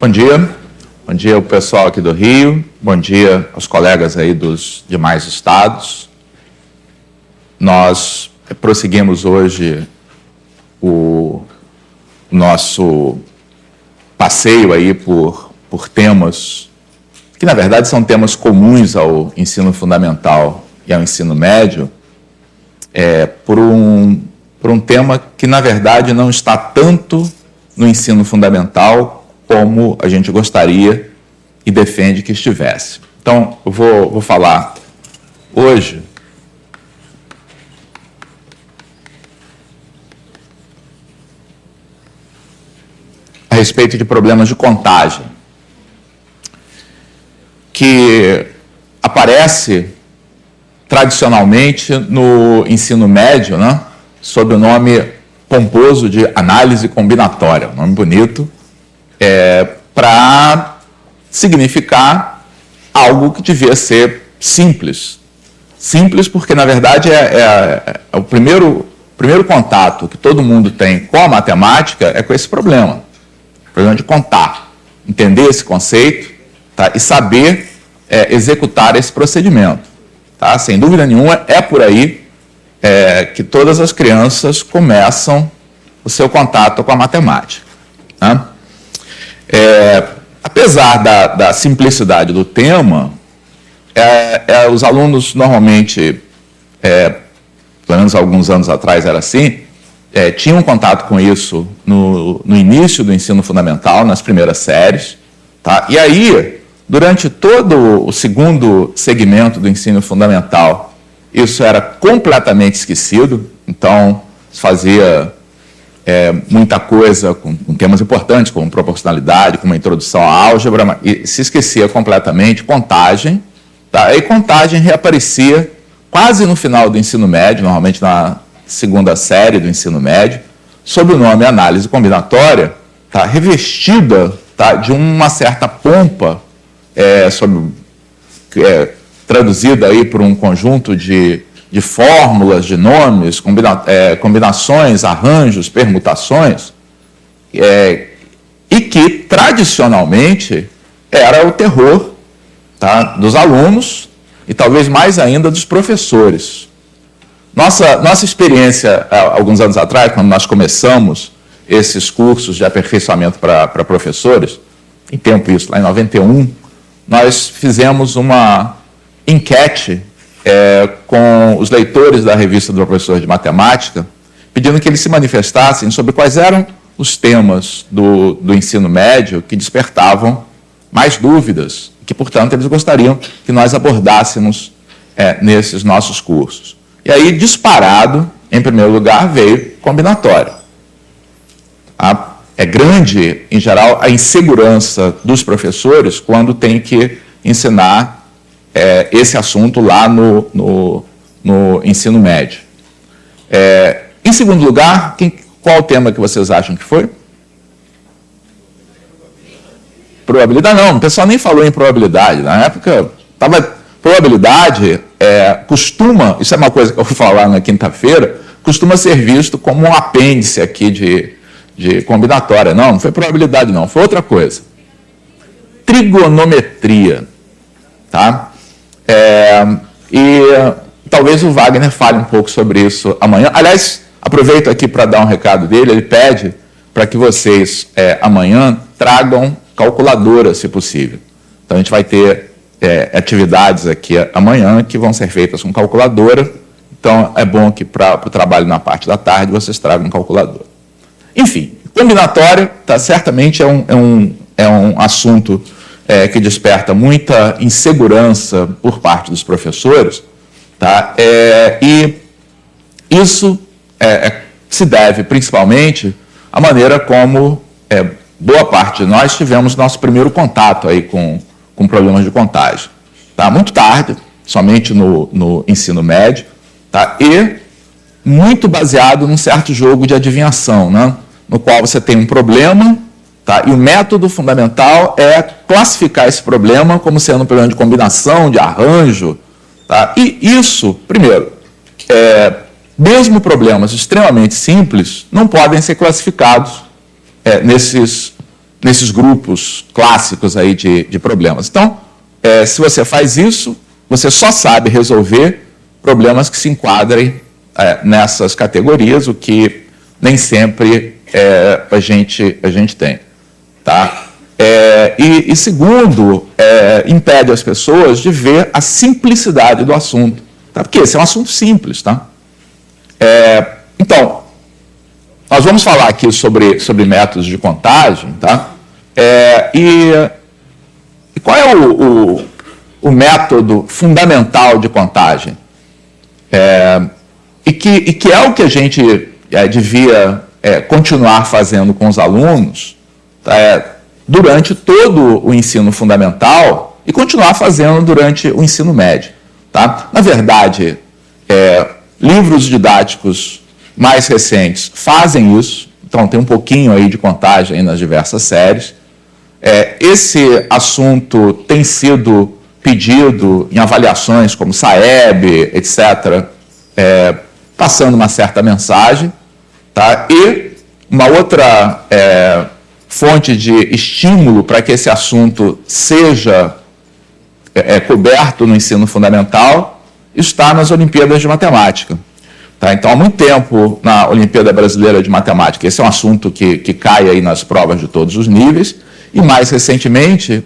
Bom dia ao pessoal aqui do Rio, bom dia aos colegas aí dos demais estados. Nós prosseguimos hoje o nosso passeio aí por temas que, na verdade, são temas comuns ao ensino fundamental e ao ensino médio, por um tema que, na verdade, não está tanto no ensino fundamental como a gente gostaria e defende que estivesse. Então, eu vou falar hoje a respeito de problemas de contagem, que aparece tradicionalmente no ensino médio, né, sob o nome pomposo de análise combinatória, um nome bonito, para significar algo que devia ser simples. Simples porque, na verdade, é o primeiro contato que todo mundo tem com a matemática é com esse problema. O problema de contar, entender esse conceito, tá, e saber executar esse procedimento. Tá? Sem dúvida nenhuma, é por aí que todas as crianças começam o seu contato com a matemática. Tá? Apesar da simplicidade do tema, os alunos normalmente, pelo menos alguns anos atrás era assim, tinham contato com isso no início do ensino fundamental, nas primeiras séries, tá? E aí, durante todo o segundo segmento do ensino fundamental, isso era completamente esquecido, então se fazia muita coisa com temas importantes, como proporcionalidade, como a introdução à álgebra, e se esquecia completamente contagem, tá? E contagem reaparecia quase no final do ensino médio, normalmente na segunda série do ensino médio, sob o nome análise combinatória, tá? Revestida, tá? De uma certa pompa, traduzida aí por um conjunto de fórmulas, de nomes, combinações, arranjos, permutações, e que, tradicionalmente, era o terror, tá, dos alunos e talvez mais ainda dos professores. Nossa experiência, alguns anos atrás, quando nós começamos esses cursos de aperfeiçoamento para professores, em tempo isso, lá em 91, nós fizemos uma enquete com os leitores da revista do professor de matemática, pedindo que eles se manifestassem sobre quais eram os temas do ensino médio que despertavam mais dúvidas, que, portanto, eles gostariam que nós abordássemos nesses nossos cursos. E aí, disparado, em primeiro lugar, veio combinatória. É grande, em geral, a insegurança dos professores quando tem que ensinar esse assunto lá no ensino médio. Em segundo lugar, qual o tema que vocês acham que foi? Probabilidade não, o pessoal nem falou em probabilidade. Na época, probabilidade costuma, isso é uma coisa que eu vou falar na quinta-feira, costuma ser visto como um apêndice aqui de combinatória. Não foi probabilidade não, foi outra coisa. Trigonometria. Tá? E talvez o Wagner fale um pouco sobre isso amanhã. Aliás, aproveito aqui para dar um recado dele, ele pede para que vocês amanhã tragam calculadora, se possível. Então a gente vai ter atividades aqui amanhã que vão ser feitas com calculadora, então é bom que para o trabalho na parte da tarde vocês tragam calculadora. Enfim, combinatória, tá, certamente é um assunto que desperta muita insegurança por parte dos professores, tá? E isso se deve principalmente à maneira como boa parte de nós tivemos nosso primeiro contato aí com problemas de contagem. Tá? Muito tarde, somente no ensino médio, tá? E muito baseado num certo jogo de adivinhação, né? No qual você tem um problema, tá? E o método fundamental é classificar esse problema como sendo um problema de combinação, de arranjo. Tá? E isso, primeiro, mesmo problemas extremamente simples não podem ser classificados nesses grupos clássicos aí de problemas. Então, se você faz isso, você só sabe resolver problemas que se enquadrem nessas categorias, o que nem sempre a gente tem. Tá? E segundo, impede as pessoas de ver a simplicidade do assunto. Tá? Porque esse é um assunto simples. Tá? Então, nós vamos falar aqui sobre métodos de contagem. Tá? E qual é o método fundamental de contagem? E que é o que a gente devia continuar fazendo com os alunos, tá? Durante todo o ensino fundamental e continuar fazendo durante o ensino médio. Tá? Na verdade, livros didáticos mais recentes fazem isso, então tem um pouquinho aí de contagem nas diversas séries. Esse assunto tem sido pedido em avaliações como SAEB, etc., passando uma certa mensagem. Tá? E uma outra fonte de estímulo para que esse assunto seja coberto no ensino fundamental está nas Olimpíadas de Matemática. Tá? Então, há muito tempo, na Olimpíada Brasileira de Matemática, esse é um assunto que cai aí nas provas de todos os níveis, e mais recentemente,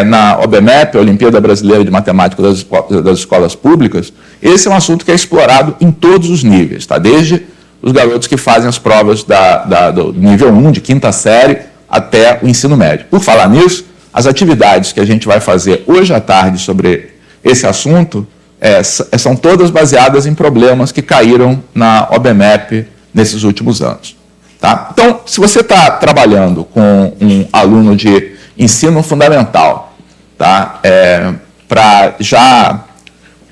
na OBMEP, a Olimpíada Brasileira de Matemática das Escolas Públicas, esse é um assunto que é explorado em todos os níveis, tá? Desde os garotos que fazem as provas do nível 1, de quinta série, até o ensino médio. Por falar nisso, as atividades que a gente vai fazer hoje à tarde sobre esse assunto são todas baseadas em problemas que caíram na OBMEP nesses últimos anos. Tá? Então, se você está trabalhando com um aluno de ensino fundamental, tá? Para já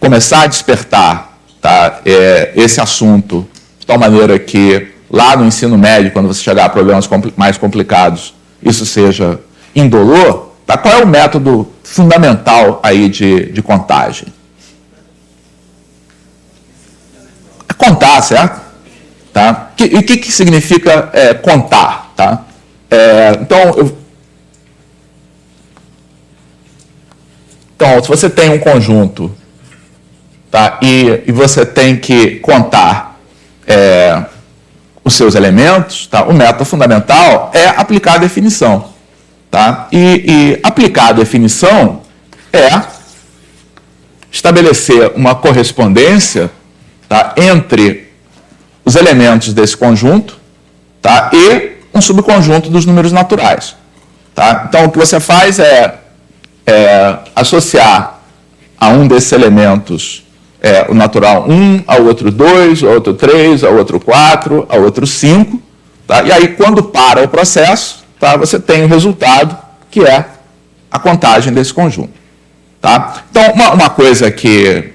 começar a despertar, tá? Esse assunto, de tal maneira que lá no ensino médio, quando você chegar a problemas mais complicados, isso seja indolor, tá? Qual é o método fundamental aí de contagem? É contar, certo? Tá? E o que significa contar? Tá? Então, se você tem um conjunto, tá? E você tem que contar os seus elementos, tá? O método fundamental é aplicar a definição. Tá? E aplicar a definição é estabelecer uma correspondência, tá? Entre os elementos desse conjunto, tá? E um subconjunto dos números naturais. Tá? Então, o que você faz é associar a um desses elementos o natural 1, ao outro 2, ao outro 3, ao outro 4, ao outro 5. Tá? E aí, quando para o processo, tá? Você tem o resultado, que é a contagem desse conjunto. Tá? Então, uma coisa que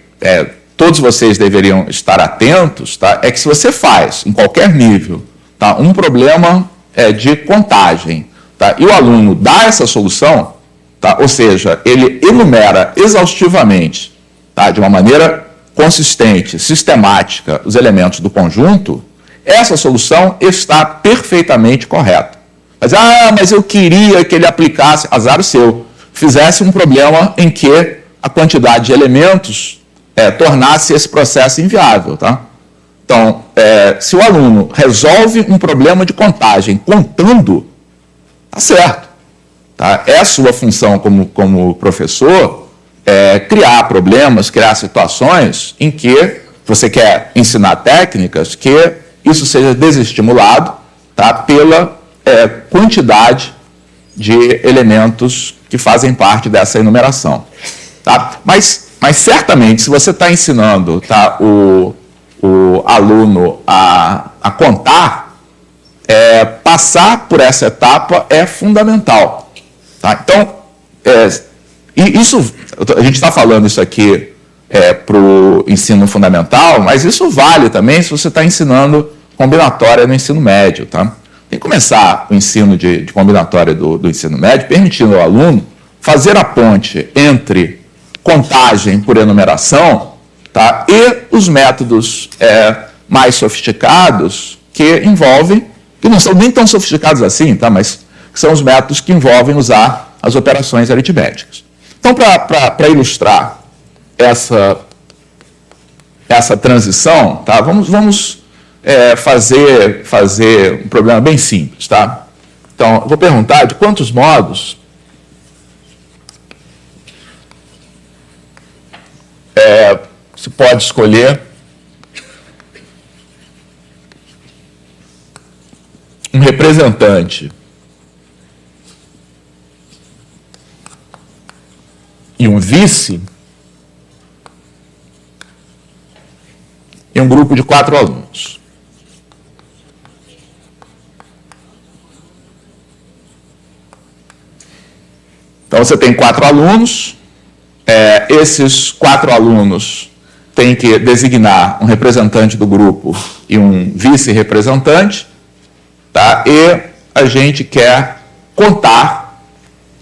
todos vocês deveriam estar atentos, tá? É que se você faz, em qualquer nível, tá? Um problema de contagem, tá? E o aluno dá essa solução, tá? Ou seja, ele enumera exaustivamente, tá? De uma maneira consistente, sistemática, os elementos do conjunto, essa solução está perfeitamente correta. Mas eu queria que ele aplicasse, azar o seu, fizesse um problema em que a quantidade de elementos tornasse esse processo inviável. Tá? Então, se o aluno resolve um problema de contagem contando, está certo. Tá? É a sua função como professor criar problemas, criar situações em que você quer ensinar técnicas que isso seja desestimulado, tá? Pela quantidade de elementos que fazem parte dessa enumeração. Tá? Mas certamente, se você está ensinando, tá, o aluno a contar, passar por essa etapa é fundamental. Tá? Então, a gente está falando isso aqui para o ensino fundamental, mas isso vale também se você está ensinando combinatória no ensino médio. Tá? Tem que começar o ensino de combinatória do ensino médio, permitindo ao aluno fazer a ponte entre contagem por enumeração, tá? E os métodos mais sofisticados que envolvem, que não são nem tão sofisticados assim, tá? Mas que são os métodos que envolvem usar as operações aritméticas. Então, para ilustrar essa transição, tá? Vamos fazer um problema bem simples. Tá? Então, eu vou perguntar de quantos modos se pode escolher um representante e um vice em um grupo de 4 alunos. Então, você tem 4 alunos, esses 4 alunos têm que designar um representante do grupo e um vice-representante, tá? E a gente quer contar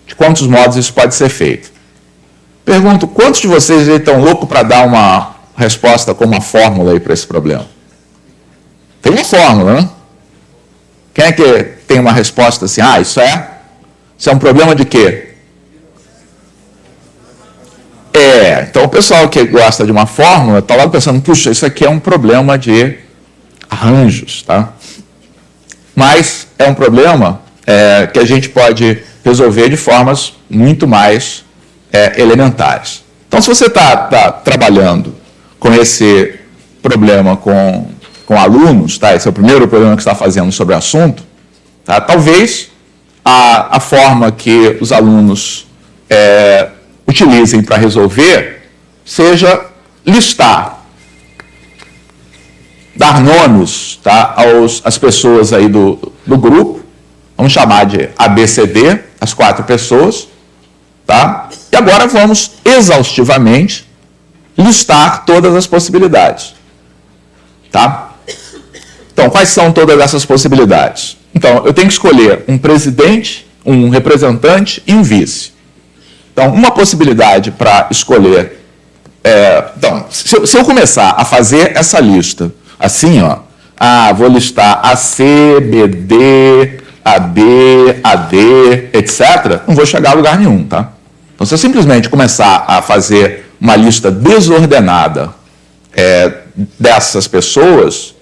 de quantos modos isso pode ser feito. Pergunto, quantos de vocês estão loucos para dar uma resposta com uma fórmula aí para esse problema? Tem uma fórmula, né? Quem é que tem uma resposta assim, isso é um problema de quê? Então o pessoal que gosta de uma fórmula está lá pensando, puxa, isso aqui é um problema de arranjos, tá? Mas é um problema que a gente pode resolver de formas muito mais elementares. Então, se você está trabalhando com esse problema com alunos, tá? Esse é o primeiro problema que você está fazendo sobre o assunto, tá? Talvez a forma que os alunos utilizem para resolver seja listar, dar nomes, tá, às pessoas aí do grupo, vamos chamar de ABCD, as 4 pessoas, tá? E agora vamos exaustivamente listar todas as possibilidades, tá? Então, quais são todas essas possibilidades? Então, eu tenho que escolher um presidente, um representante e um vice. Então, uma possibilidade para escolher... então, se eu começar a fazer essa lista, assim, vou listar AC, BD, AB, AD, etc., não vou chegar a lugar nenhum, tá? Então, se eu simplesmente começar a fazer uma lista desordenada dessas pessoas,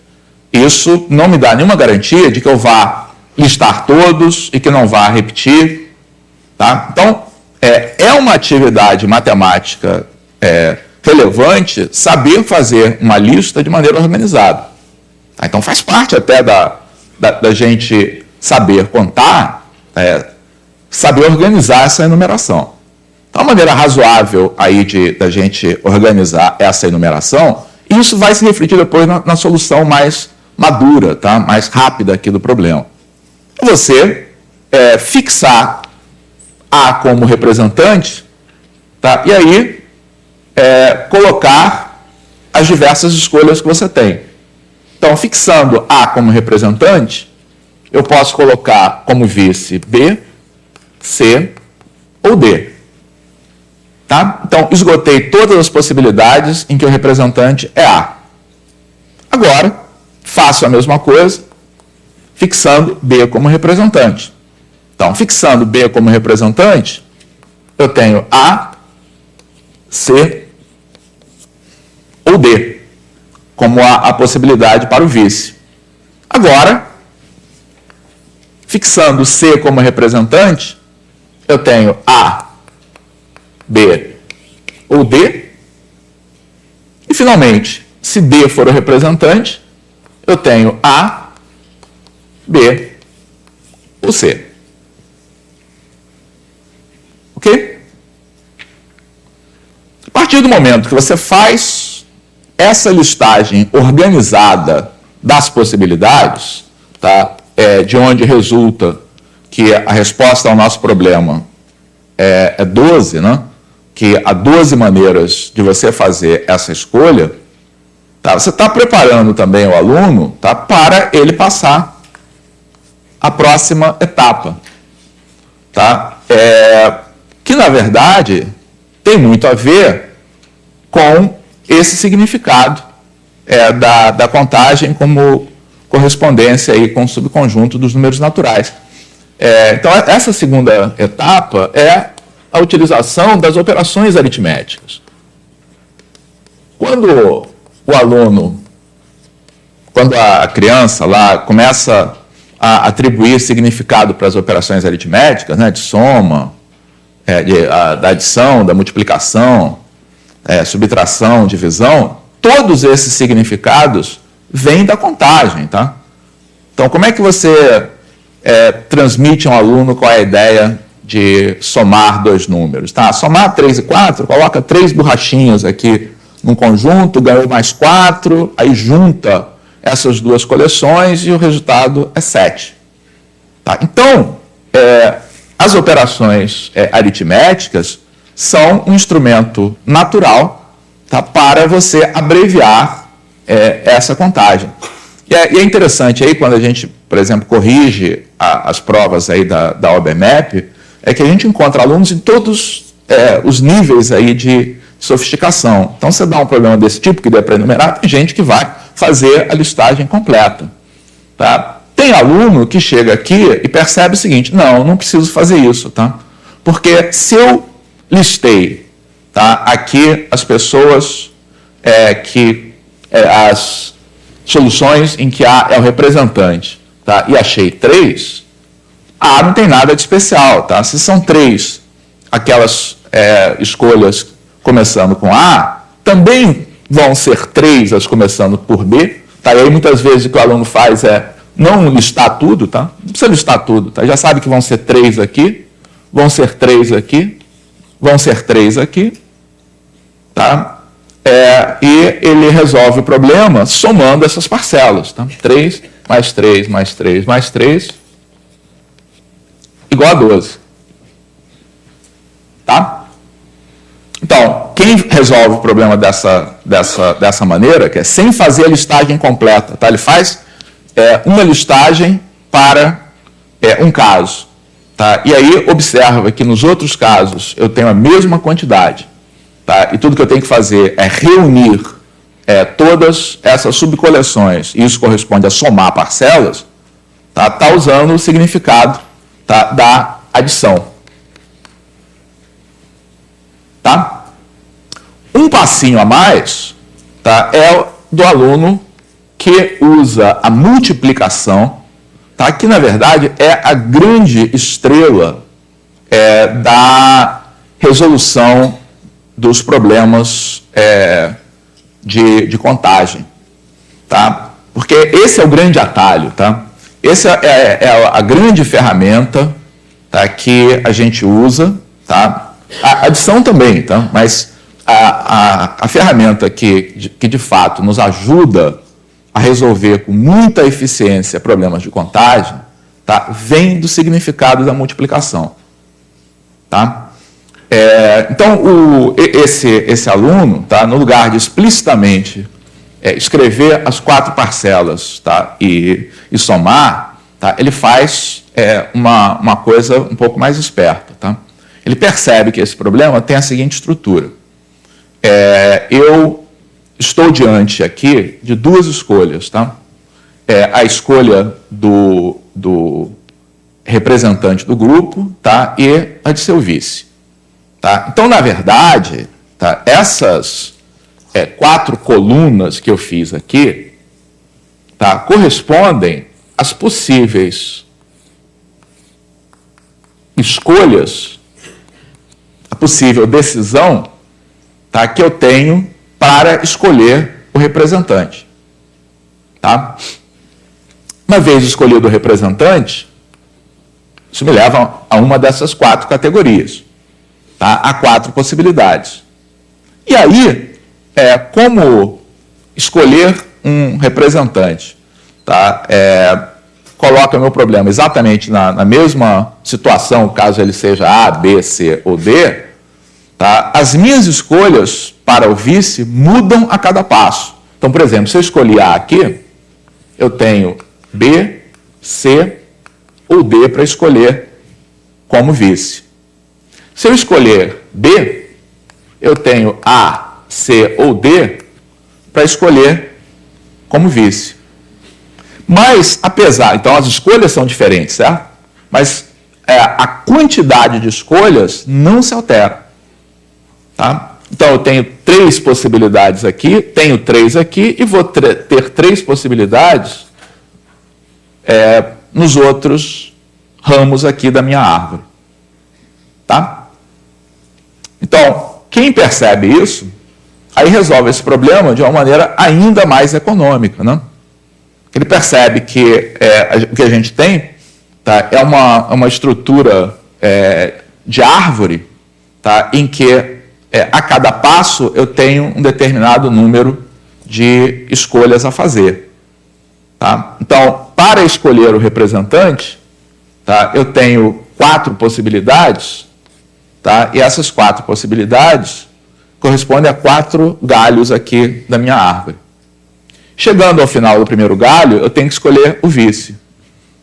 isso não me dá nenhuma garantia de que eu vá listar todos e que não vá repetir, tá? Então, é uma atividade matemática relevante saber fazer uma lista de maneira organizada. Tá? Então, faz parte até da gente saber contar, saber organizar essa enumeração. Então, a maneira razoável aí da gente organizar essa enumeração, isso vai se refletir depois na solução mais madura, tá? Mais rápida aqui do problema. Você fixar A como representante, tá? E aí colocar as diversas escolhas que você tem. Então, fixando A como representante, eu posso colocar como vice B, C ou D. Tá? Então, esgotei todas as possibilidades em que o representante é A. Agora, faço a mesma coisa, fixando B como representante. Então, fixando B como representante, eu tenho A, C ou D, como a possibilidade para o vice. Agora, fixando C como representante, eu tenho A, B ou D. E, finalmente, se D for o representante, eu tenho A, B ou C. Ok? A partir do momento que você faz essa listagem organizada das possibilidades, tá? De onde resulta que a resposta ao nosso problema é 12, né? Que há 12 maneiras de você fazer essa escolha, tá? Você está preparando também o aluno, tá? Para ele passar a próxima etapa, tá? Que, na verdade, tem muito a ver com esse significado da contagem como correspondência aí com o subconjunto dos números naturais. Então, essa segunda etapa é a utilização das operações aritméticas. Quando o aluno, quando a criança lá começa a atribuir significado para as operações aritméticas, né, de soma, da adição, da multiplicação, subtração, divisão, todos esses significados vêm da contagem, tá? Então, como é que você transmite a um aluno qual é a ideia de somar dois números? Tá? Somar 3 e 4, coloca 3 borrachinhas aqui num conjunto, ganhou mais 4, aí junta essas duas coleções e o resultado é 7. Tá? Então, as operações aritméticas são um instrumento natural, tá, para você abreviar essa contagem. E é interessante aí, quando a gente, por exemplo, corrige as provas aí da OBMAP, é que a gente encontra alunos em todos os níveis aí de sofisticação. Então, você dá um problema desse tipo, que dê para enumerar, tem gente que vai fazer a listagem completa. Tá? Tem aluno que chega aqui e percebe o seguinte: não preciso fazer isso, tá? Porque se eu listei, tá, aqui as pessoas as soluções em que A é o representante, tá, e achei 3, A não tem nada de especial, tá? Se são 3 aquelas escolhas começando com A, também vão ser 3 as começando por B, tá? E aí muitas vezes o que o aluno faz é não listar tudo, tá? Não precisa listar tudo, tá? Já sabe que vão ser 3 aqui, vão ser 3 aqui, vão ser 3 aqui, tá? E ele resolve o problema somando essas parcelas, tá? 3 mais 3 mais 3 mais 3 igual a 12. Tá? Então, quem resolve o problema dessa maneira, que é sem fazer a listagem completa, tá? Ele faz uma listagem para um caso. Tá? E aí observa que nos outros casos eu tenho a mesma quantidade. Tá? E tudo que eu tenho que fazer é reunir todas essas subcoleções, e isso corresponde a somar parcelas, tá usando o significado, tá, da adição. Tá? Um passinho a mais, tá, é do aluno que usa a multiplicação, tá, que na verdade é a grande estrela da resolução dos problemas de contagem. Tá? Porque esse é o grande atalho. Tá? Essa é a grande ferramenta, tá, que a gente usa. Tá? A adição também, tá? Mas a ferramenta que de fato nos ajuda a resolver com muita eficiência problemas de contagem, tá, vem do significado da multiplicação. Tá? Então, esse aluno, tá, no lugar de explicitamente escrever as 4 parcelas, tá, e somar, tá, ele faz uma coisa um pouco mais esperta. Tá? Ele percebe que esse problema tem a seguinte estrutura. Eu estou diante aqui de 2 escolhas. Tá? A escolha do representante do grupo, tá, e a de seu vice. Tá? Então, na verdade, tá, essas 4 colunas que eu fiz aqui, tá, correspondem às possíveis escolhas, a possível decisão, tá, que eu tenho para escolher o representante. Tá? Uma vez escolhido o representante, isso me leva a uma dessas 4 categorias. Tá? Há 4 possibilidades. E aí, como escolher um representante? Tá? Coloca o meu problema exatamente na mesma situação, caso ele seja A, B, C ou D. Tá? As minhas escolhas para o vice mudam a cada passo. Então, por exemplo, se eu escolhi A aqui, eu tenho B, C ou D para escolher como vice. Se eu escolher B, eu tenho A, C ou D para escolher como vice. Mas, apesar... Então, as escolhas são diferentes, certo? mas a quantidade de escolhas não se altera. Tá? Então, eu tenho 3 possibilidades aqui, tenho 3 aqui, e vou ter 3 possibilidades nos outros ramos aqui da minha árvore. Tá? Então, quem percebe isso, aí resolve esse problema de uma maneira ainda mais econômica. Né? Ele percebe que o que a gente tem, tá, é uma estrutura de árvore, tá, em que a cada passo eu tenho um determinado número de escolhas a fazer. Tá? Então, para escolher o representante, tá, eu tenho 4 possibilidades, tá, e essas 4 possibilidades correspondem a 4 galhos aqui da minha árvore. Chegando ao final do primeiro galho, eu tenho que escolher o vice.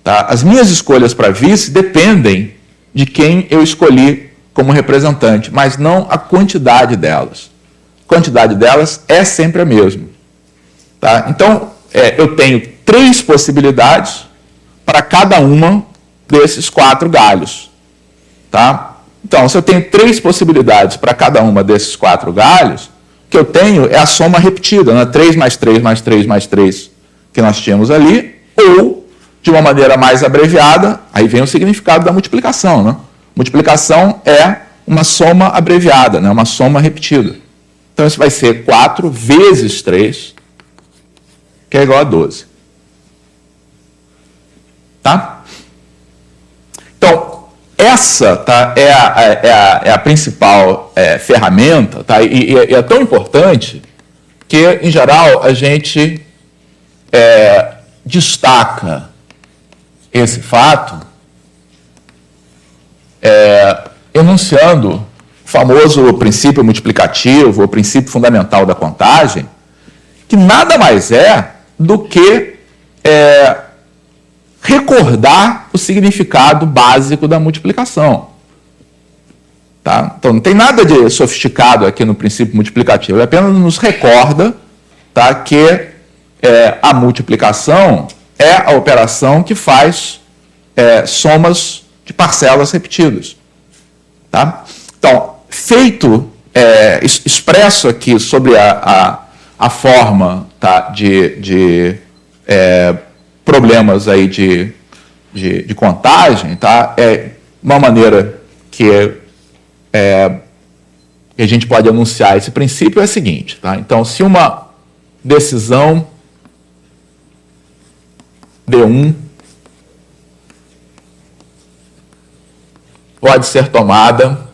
Tá? As minhas escolhas para vice dependem de quem eu escolhi como representante, mas não a quantidade delas. A quantidade delas é sempre a mesma. Tá? Então, eu tenho 3 possibilidades para cada uma desses 4 galhos. Tá? Então, se eu tenho 3 possibilidades para cada uma desses 4 galhos, o que eu tenho é a soma repetida, né? 3 mais 3 mais 3 mais 3 que nós tínhamos ali, ou, de uma maneira mais abreviada, aí vem o significado da multiplicação. Né? Multiplicação é uma soma abreviada, né? Uma soma repetida. Então, isso vai ser 4 vezes 3, que é igual a 12. Tá? Então, essa, tá, é a principal ferramenta, tá? E é tão importante que, em geral, a gente destaca esse fato enunciando o famoso princípio multiplicativo, o princípio fundamental da contagem, que nada mais é do que recordar o significado básico da multiplicação. Tá? Então, não tem nada de sofisticado aqui no princípio multiplicativo, ele apenas nos recorda, tá, que a multiplicação é a operação que faz somas de parcelas repetidas. Tá? Então, feito, expresso aqui sobre a forma, tá, de problemas aí de contagem, tá? Uma maneira que a gente pode anunciar esse princípio é a seguinte. Tá? Então, se uma decisão D1 pode ser tomada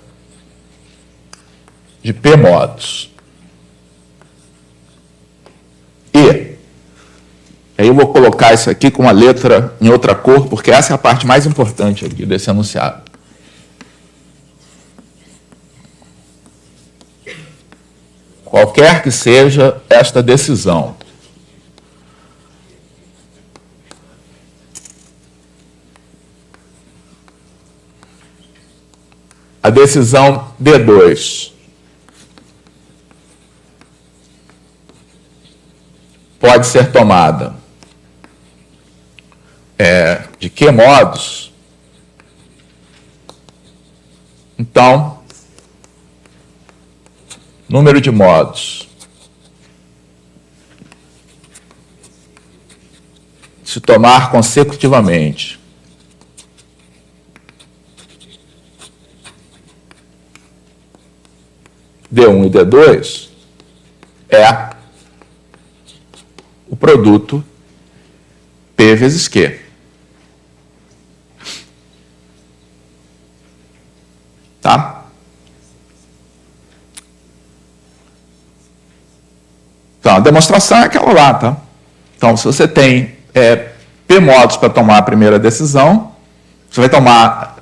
de P modos. E aí eu vou colocar isso aqui com uma letra em outra cor, porque essa é a parte mais importante aqui desse enunciado. Qualquer que seja esta decisão, a decisão D2 pode ser tomada de que modos? Então, número de modos se tomar consecutivamente D1 e D2 é o produto P vezes Q. Tá? Então, a demonstração é aquela lá, tá? Então, se você tem P modos para tomar a primeira decisão, você vai tomar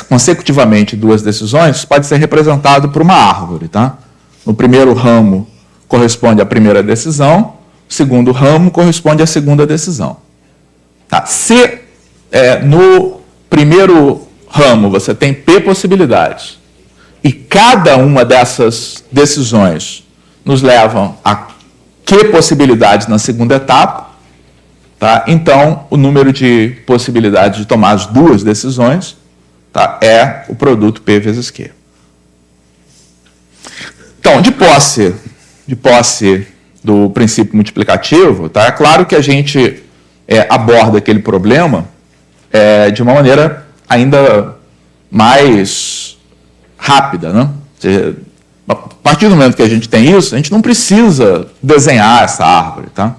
consecutivamente 2 decisões, pode ser representado por uma árvore, tá? No primeiro ramo corresponde à primeira decisão, o segundo ramo corresponde à segunda decisão. Tá? Se no primeiro ramo você tem P possibilidades e cada uma dessas decisões nos levam a Q possibilidades na segunda etapa, tá? Então, o número de possibilidades de tomar as duas decisões, tá, é o produto P vezes Q. Então, de posse do princípio multiplicativo, tá? É claro que a gente aborda aquele problema de uma maneira ainda mais rápida, né? A partir do momento que a gente tem isso, a gente não precisa desenhar essa árvore, tá?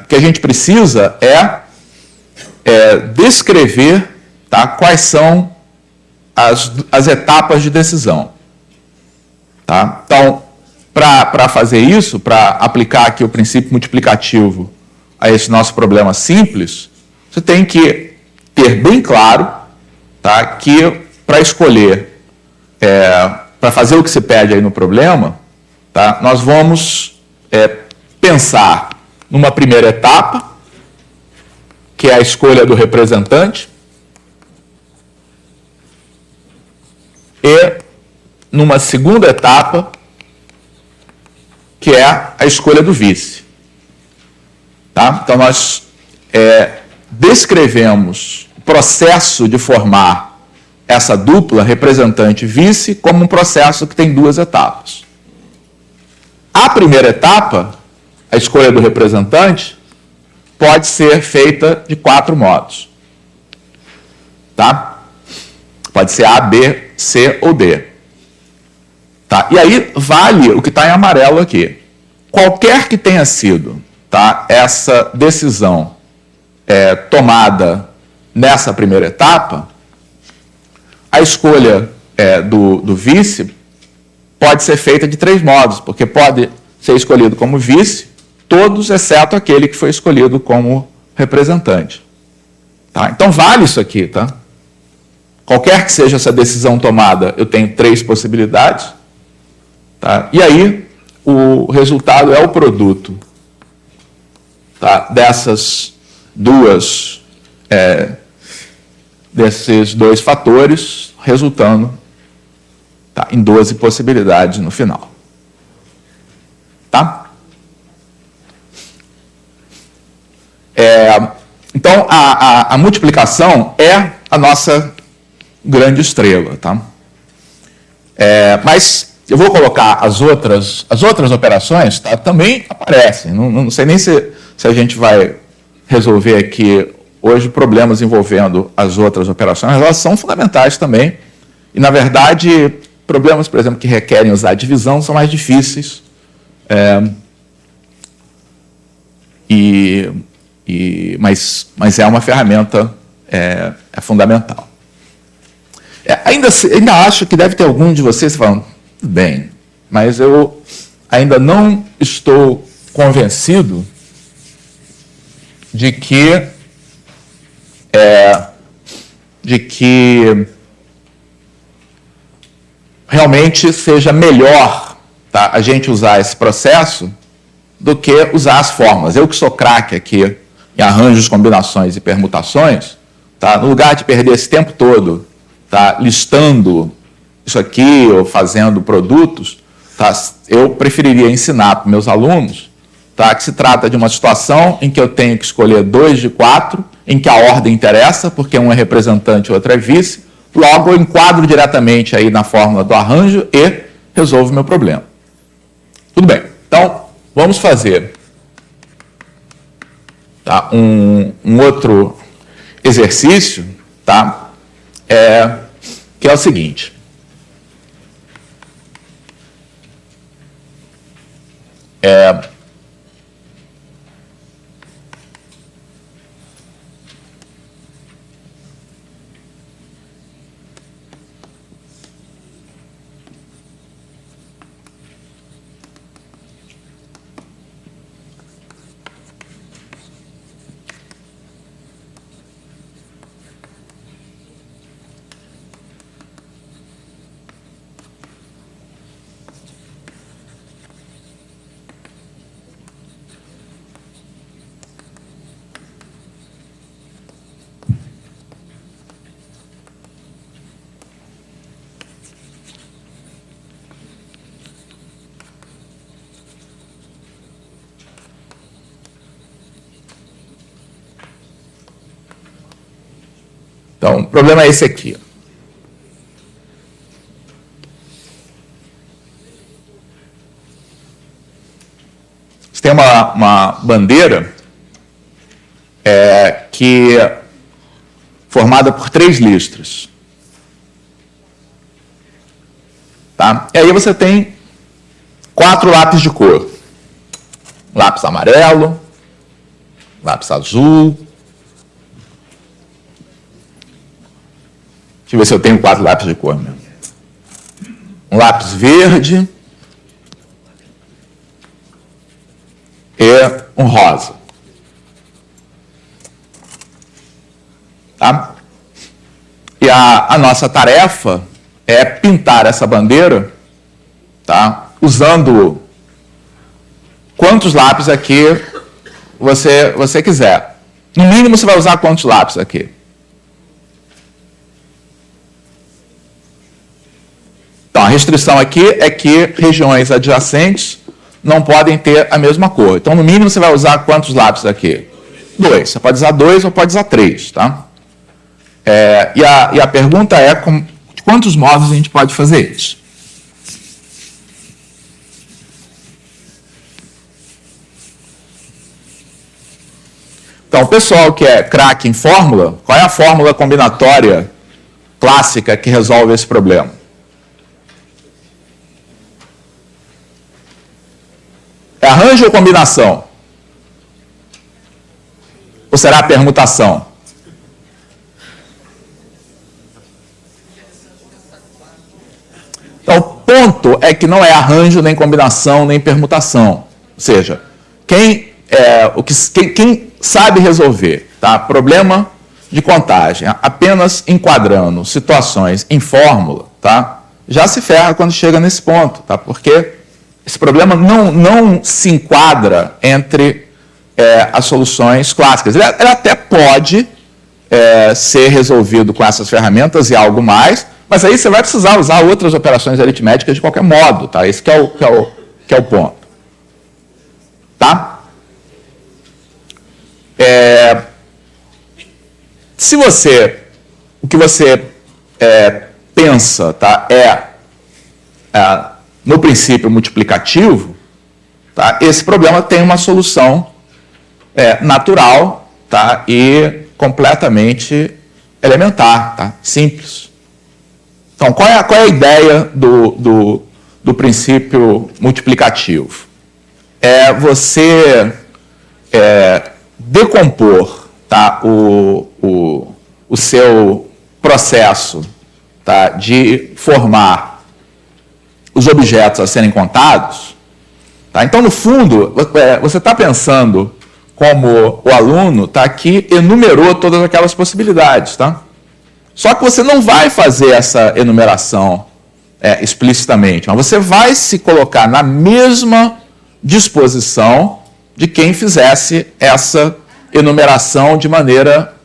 O que a gente precisa é descrever, tá, quais são as etapas de decisão. Tá? Então, para fazer isso, para aplicar aqui o princípio multiplicativo a esse nosso problema simples, você tem que ter bem claro, tá, que para escolher, para fazer o que se pede aí no problema, tá, nós vamos pensar numa primeira etapa, que é a escolha do representante, e numa segunda etapa, que é a escolha do vice. Tá? Então, nós descrevemos o processo de formar essa dupla representante-vice como um processo que tem duas etapas. A primeira etapa, a escolha do representante, pode ser feita de 4 modos. Tá? Pode ser A, B, C ou D. Tá? E aí vale o que está em amarelo aqui. Qualquer que tenha sido, tá, essa decisão tomada nessa primeira etapa, a escolha do vice pode ser feita de 3 modos, porque pode ser escolhido como vice todos, exceto aquele que foi escolhido como representante. Tá? Então vale isso aqui. Tá? Qualquer que seja essa decisão tomada, eu tenho 3 possibilidades. Tá? E aí, o resultado é o produto, tá, desses 2 fatores, resultando, tá, em 12 possibilidades no final. Tá? Então, a multiplicação é a nossa grande estrela. Tá? Mas eu vou colocar as outras operações, tá, também aparecem. Não sei nem se a gente vai resolver aqui hoje problemas envolvendo as outras operações, mas elas são fundamentais também. E, na verdade, problemas, por exemplo, que requerem usar divisão são mais difíceis. Mas é uma ferramenta fundamental. Ainda acho que deve ter algum de vocês falando, bem, mas eu ainda não estou convencido de que realmente seja melhor, tá, a gente usar esse processo do que usar as fórmulas. Eu que sou craque aqui em arranjos, combinações e permutações, tá, no lugar de perder esse tempo todo, tá, listando isso aqui ou fazendo produtos, tá, eu preferiria ensinar para meus alunos, tá, que se trata de uma situação em que eu tenho que escolher 2 de 4, em que a ordem interessa, porque um é representante e o outro é vice, logo eu enquadro diretamente aí na fórmula do arranjo e resolvo o meu problema. Tudo bem, então vamos fazer, tá, um outro exercício, tá, que é o seguinte. Então, o problema é esse aqui. Você tem uma bandeira que é formada por 3 listras. Tá? E aí você tem 4 lápis de cor. Lápis amarelo, lápis azul. Deixa eu ver se eu tenho 4 lápis de cor mesmo. Um lápis verde e um rosa. Tá? E a nossa tarefa é pintar essa bandeira, tá? Usando quantos lápis aqui você quiser. No mínimo, você vai usar quantos lápis aqui? Então, a restrição aqui é que regiões adjacentes não podem ter a mesma cor. Então, no mínimo, você vai usar quantos lápis aqui? 2. Você pode usar 2 ou pode usar 3, tá? E a pergunta é de quantos modos a gente pode fazer isso? Então, o pessoal que é craque em fórmula, qual é a fórmula combinatória clássica que resolve esse problema? É arranjo ou combinação? Ou será permutação? Então, o ponto é que não é arranjo, nem combinação, nem permutação. Ou seja, quem sabe resolver, tá? Problema de contagem apenas enquadrando situações em fórmula, tá? Já se ferra quando chega nesse ponto, tá? Porque esse problema não se enquadra entre as soluções clássicas. Ele até pode ser resolvido com essas ferramentas e algo mais, mas aí você vai precisar usar outras operações aritméticas de qualquer modo, tá? Esse que é o ponto. Tá? Se o que você pensa, tá, no princípio multiplicativo, tá, esse problema tem uma solução natural, tá, e completamente elementar, tá, simples. Então, qual é a ideia do princípio multiplicativo? É você decompor, tá, o seu processo, tá, de formar os objetos a serem contados. Tá? Então, no fundo, você está pensando como o aluno tá, que enumerou todas aquelas possibilidades. Tá? Só que você não vai fazer essa enumeração explicitamente, mas você vai se colocar na mesma disposição de quem fizesse essa enumeração de maneira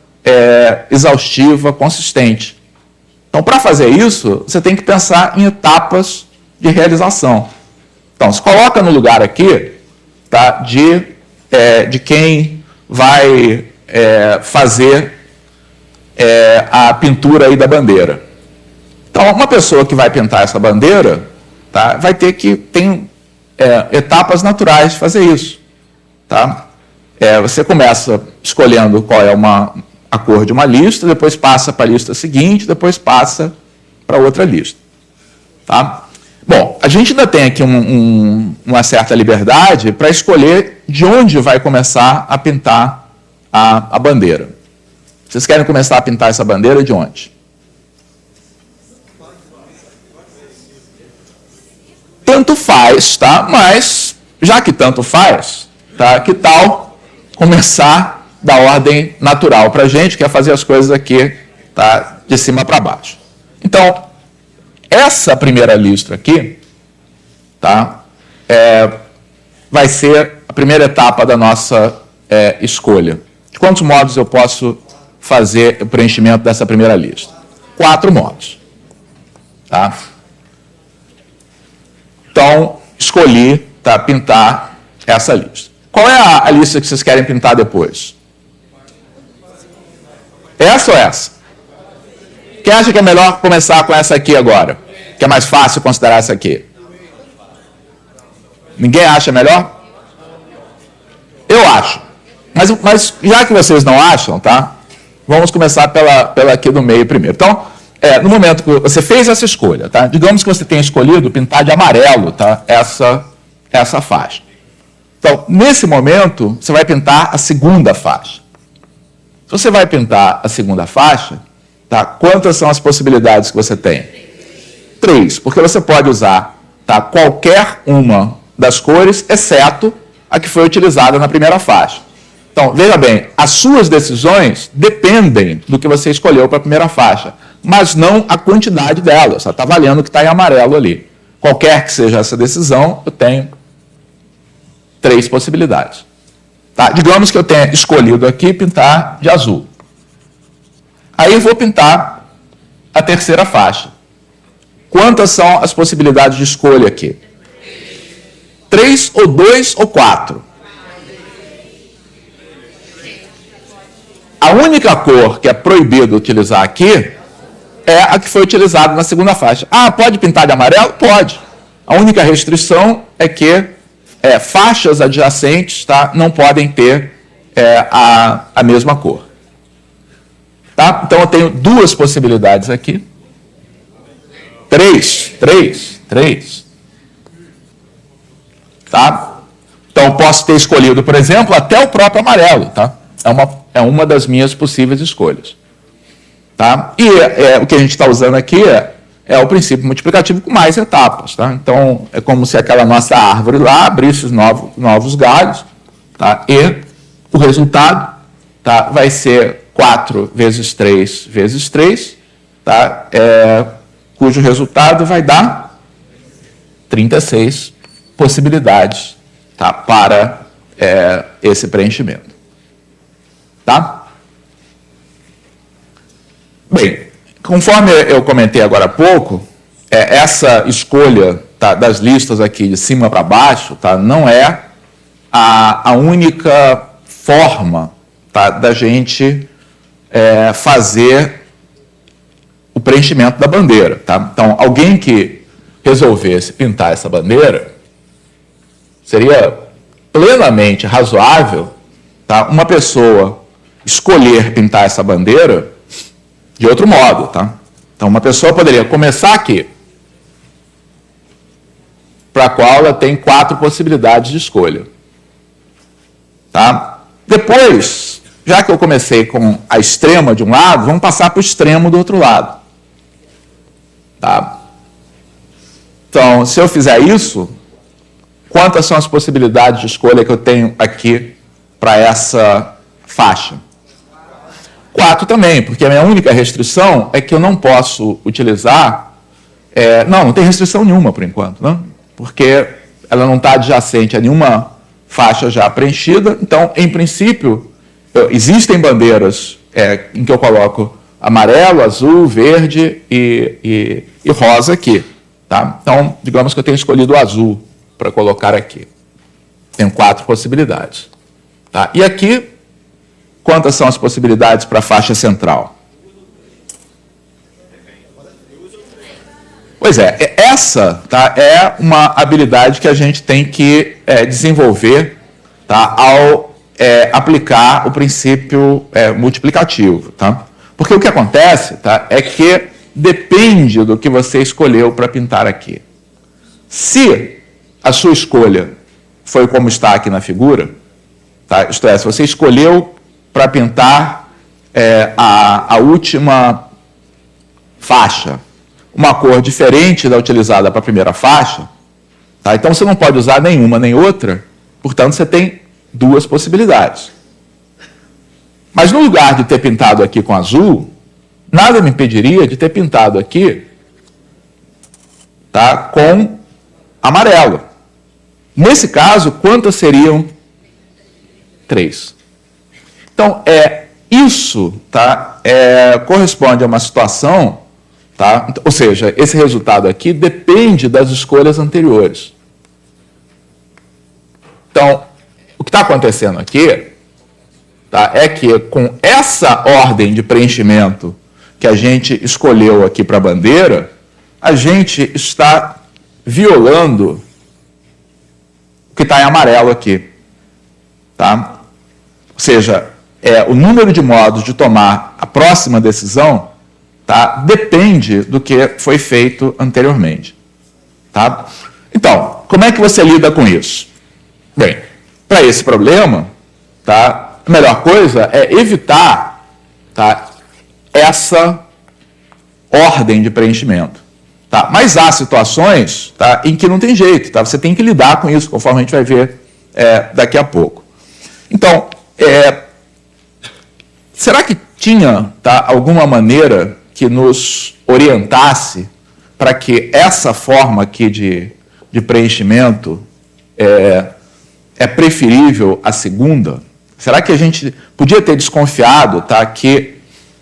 exaustiva, consistente. Então, para fazer isso, você tem que pensar em etapas de realização. Então, se coloca no lugar aqui, tá, de quem vai fazer a pintura aí da bandeira. Então, uma pessoa que vai pintar essa bandeira, tá, vai ter que ter etapas naturais de fazer isso. Tá? Você começa escolhendo qual é a cor de uma lista, depois passa para a lista seguinte, depois passa para outra lista. Tá? Bom, a gente ainda tem aqui uma certa liberdade para escolher de onde vai começar a pintar a bandeira. Vocês querem começar a pintar essa bandeira de onde? Tanto faz, tá? Mas, já que tanto faz, tá? Que tal começar da ordem natural para a gente, que é fazer as coisas aqui, tá, de cima para baixo. Então, essa primeira lista aqui, tá, vai ser a primeira etapa da nossa escolha. De quantos modos eu posso fazer o preenchimento dessa primeira lista? 4 modos. Tá? Então, escolhi, tá, pintar essa lista. Qual é a lista que vocês querem pintar depois? Essa ou essa? Quem acha que é melhor começar com essa aqui agora? Que é mais fácil considerar essa aqui? Ninguém acha melhor? Eu acho. Mas já que vocês não acham, tá? Vamos começar pela aqui do meio primeiro. Então, no momento que você fez essa escolha, tá? Digamos que você tenha escolhido pintar de amarelo, tá? Essa faixa. Então, nesse momento, você vai pintar a segunda faixa. Se você vai pintar a segunda faixa, tá? Quantas são as possibilidades que você tem? 3, porque você pode usar, tá, qualquer uma das cores, exceto a que foi utilizada na primeira faixa. Então, veja bem, as suas decisões dependem do que você escolheu para a primeira faixa, mas não a quantidade delas. Só está valendo o que está em amarelo ali. Qualquer que seja essa decisão, eu tenho 3 possibilidades. Tá? Digamos que eu tenha escolhido aqui pintar de azul. Aí eu vou pintar a terceira faixa. Quantas são as possibilidades de escolha aqui? 3 ou 2 ou 4? A única cor que é proibido utilizar aqui é a que foi utilizada na segunda faixa. Ah, pode pintar de amarelo? Pode. A única restrição é que faixas adjacentes, tá, não podem ter a mesma cor. Tá? Então, eu tenho 2 possibilidades aqui. 3. Tá? Então, eu posso ter escolhido, por exemplo, até o próprio amarelo. Tá? É uma das minhas possíveis escolhas. Tá? E o que a gente está usando aqui é o princípio multiplicativo com mais etapas. Tá? Então, é como se aquela nossa árvore lá abrisse novos galhos, tá? E o resultado, tá, vai ser 4 vezes 3 vezes 3, tá? Cujo resultado vai dar 36 possibilidades, tá, para esse preenchimento. Tá? Bem, conforme eu comentei agora há pouco, essa escolha, tá, das listas aqui de cima para baixo, tá, não é a única forma, tá, da gente fazer o preenchimento da bandeira. Tá? Então, alguém que resolvesse pintar essa bandeira, seria plenamente razoável, tá, uma pessoa escolher pintar essa bandeira de outro modo. Tá? Então, uma pessoa poderia começar aqui, para a qual ela tem 4 possibilidades de escolha. Tá? Depois, já que eu comecei com a extrema de um lado, vamos passar para o extremo do outro lado. Tá? Então, se eu fizer isso, quantas são as possibilidades de escolha que eu tenho aqui para essa faixa? 4 também, porque a minha única restrição é que eu não posso utilizar... não tem restrição nenhuma por enquanto, não? Porque ela não está adjacente a nenhuma faixa já preenchida. Então, em princípio, existem bandeiras em que eu coloco amarelo, azul, verde e rosa aqui. Tá? Então, digamos que eu tenho escolhido o azul para colocar aqui. Tenho 4 possibilidades. Tá? E aqui, quantas são as possibilidades para a faixa central? Pois essa, tá, é uma habilidade que a gente tem que desenvolver, tá, ao aplicar o princípio multiplicativo. Tá? Porque o que acontece, tá, é que depende do que você escolheu para pintar aqui. Se a sua escolha foi como está aqui na figura, tá, isto é, se você escolheu para pintar a última faixa uma cor diferente da utilizada para a primeira faixa, tá? Então você não pode usar nenhuma nem outra, portanto você tem 2 possibilidades. Mas no lugar de ter pintado aqui com azul, nada me impediria de ter pintado aqui, tá, com amarelo. Nesse caso, quantas seriam? 3. Então, isso, tá, corresponde a uma situação, tá? Ou seja, esse resultado aqui depende das escolhas anteriores. Então, o que está acontecendo aqui, tá, é que com essa ordem de preenchimento que que a gente escolheu aqui para a bandeira, a gente está violando o que está em amarelo aqui. Tá? Ou seja, o número de modos de tomar a próxima decisão, tá, depende do que foi feito anteriormente. Tá? Então, como é que você lida com isso? Bem, para esse problema, tá, a melhor coisa é evitar, tá, essa ordem de preenchimento. Tá? Mas há situações, tá, em que não tem jeito, tá? Você tem que lidar com isso, conforme a gente vai ver daqui a pouco. Então, será que tinha, tá, alguma maneira que nos orientasse para que essa forma aqui de preenchimento é preferível à segunda? Será que a gente podia ter desconfiado, tá, que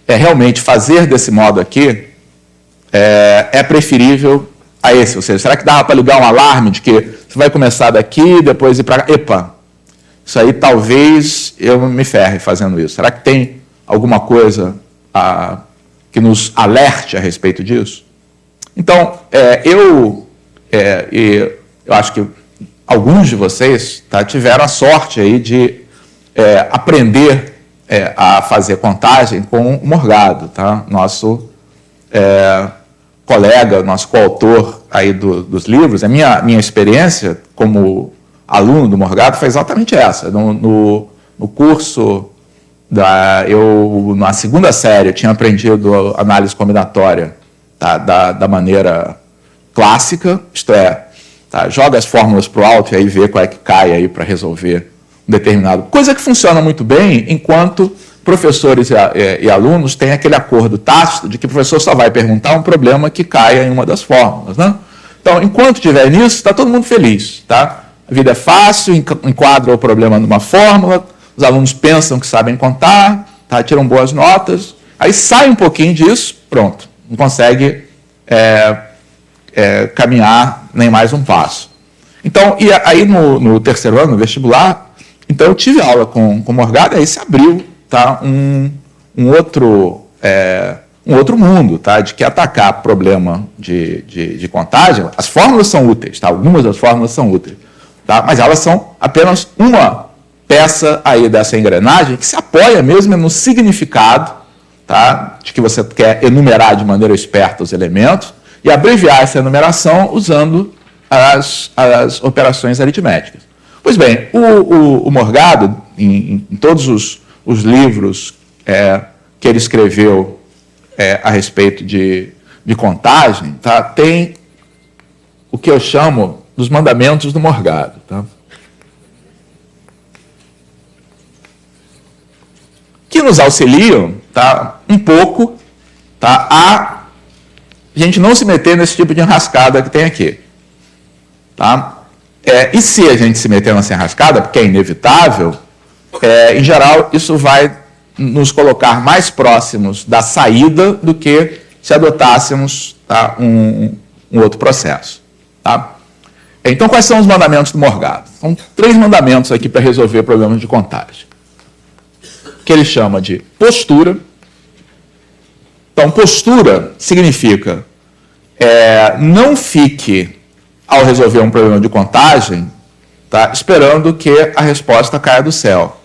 realmente fazer desse modo aqui é preferível a esse? Ou seja, será que dava para ligar um alarme de que você vai começar daqui, depois ir para cá? Epa, isso aí talvez eu me ferre fazendo isso. Será que tem alguma coisa que nos alerte a respeito disso? Então, eu acho que alguns de vocês, tá, tiveram a sorte aí de aprender a fazer contagem com o Morgado, tá? Nosso colega, nosso coautor aí dos livros. A minha experiência como aluno do Morgado foi exatamente essa. No curso, na segunda série, eu tinha aprendido análise combinatória, tá, da maneira clássica, isto é, tá, joga as fórmulas para o alto e aí vê qual é que cai aí para resolver um determinado. Coisa que funciona muito bem enquanto professores e alunos têm aquele acordo tácito de que o professor só vai perguntar um problema que caia em uma das fórmulas, né? Então, enquanto tiver nisso, está todo mundo feliz, tá? A vida é fácil, enquadra o problema numa fórmula, os alunos pensam que sabem contar, tá? Tiram boas notas, aí sai um pouquinho disso, pronto, não consegue caminhar nem mais um passo. Então, e aí no terceiro ano, no vestibular, então eu tive aula com o Morgado, aí se abriu, tá, um outro mundo, tá, de que atacar problema de contagem. As fórmulas são úteis, tá? Algumas das fórmulas são úteis, tá? Mas elas são apenas uma peça aí dessa engrenagem que se apoia mesmo no significado, tá, de que você quer enumerar de maneira esperta os elementos e abreviar essa enumeração usando as operações aritméticas. Pois bem, o Morgado, em todos os livros que ele escreveu a respeito de contagem, tá, tem o que eu chamo dos mandamentos do Morgado. Tá? Que nos auxiliam, tá, um pouco, tá, a gente não se meter nesse tipo de enrascada que tem aqui. Tá? E se a gente se meter nessa enrascada, porque é inevitável, em geral, isso vai nos colocar mais próximos da saída do que se adotássemos, tá, um outro processo. Tá? Então, quais são os mandamentos do Morgado? São 3 mandamentos aqui para resolver problemas de contagem. Que ele chama de postura. Então, postura significa não fique, ao resolver um problema de contagem, tá, esperando que a resposta caia do céu.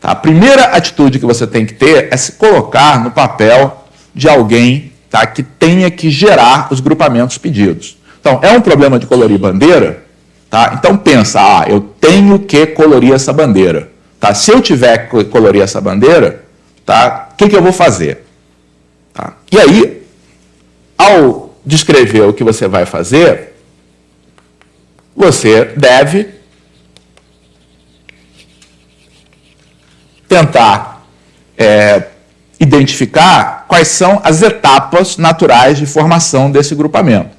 Tá? A primeira atitude que você tem que ter é se colocar no papel de alguém, tá, que tenha que gerar os grupamentos pedidos. Então, é um problema de colorir bandeira, tá? Então pensa, eu tenho que colorir essa bandeira. Tá? Se eu tiver que colorir essa bandeira, tá, o que eu vou fazer? Tá? E aí, ao descrever o que você vai fazer, você deve tentar identificar quais são as etapas naturais de formação desse grupamento.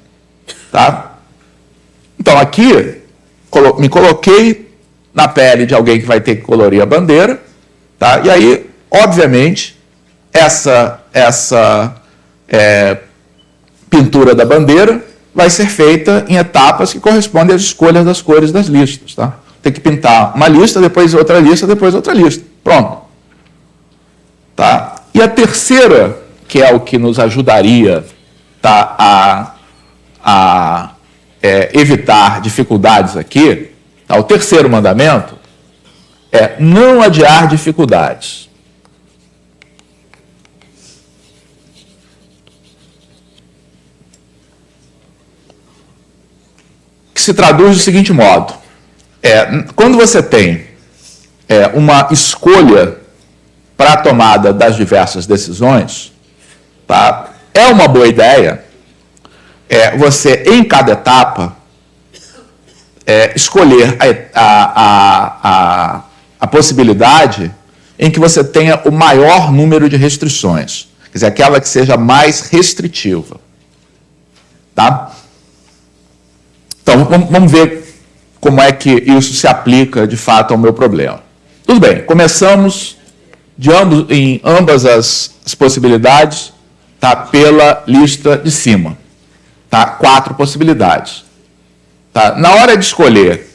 Tá? Então, aqui, me coloquei na pele de alguém que vai ter que colorir a bandeira, tá? E aí, obviamente, essa pintura da bandeira vai ser feita em etapas que correspondem às escolhas das cores das listas. Tá? Tem que pintar uma lista, depois outra lista, depois outra lista. Pronto. Tá? E a terceira, que é o que nos ajudaria, tá, a evitar dificuldades aqui, tá? O terceiro mandamento é não adiar dificuldades. Que se traduz do seguinte modo: quando você tem uma escolha para a tomada das diversas decisões, tá? É uma boa ideia você, em cada etapa, escolher a possibilidade em que você tenha o maior número de restrições, quer dizer, aquela que seja mais restritiva. Tá? Então, vamos ver como é que isso se aplica, de fato, ao meu problema. Tudo bem, começamos em ambas as possibilidades, tá, pela lista de cima. Tá? 4 possibilidades. Tá? Na hora de escolher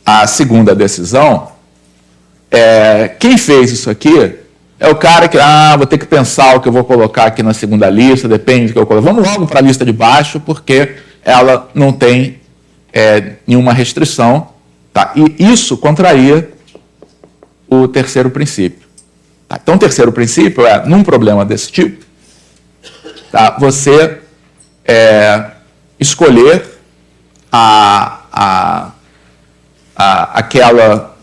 a segunda decisão, quem fez isso aqui é o cara que, vou ter que pensar o que eu vou colocar aqui na segunda lista, depende do que eu coloco. Vamos logo para a lista de baixo, porque ela não tem nenhuma restrição. Tá? E isso contraria o terceiro princípio. Tá? Então, o terceiro princípio num problema desse tipo, tá, você escolher aquela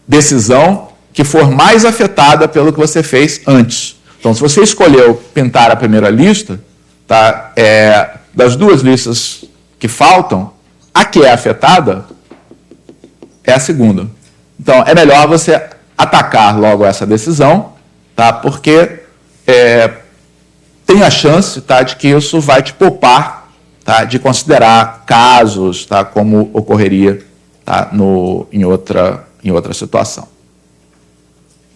decisão que for mais afetada pelo que você fez antes. Então, se você escolheu pintar a primeira lista, tá, das 2 listas que faltam, a que é afetada é a segunda. Então, é melhor você atacar logo essa decisão, tá, porque tem a chance, tá, de que isso vai te poupar, tá, de considerar casos, tá, como ocorreria, tá, em outra situação.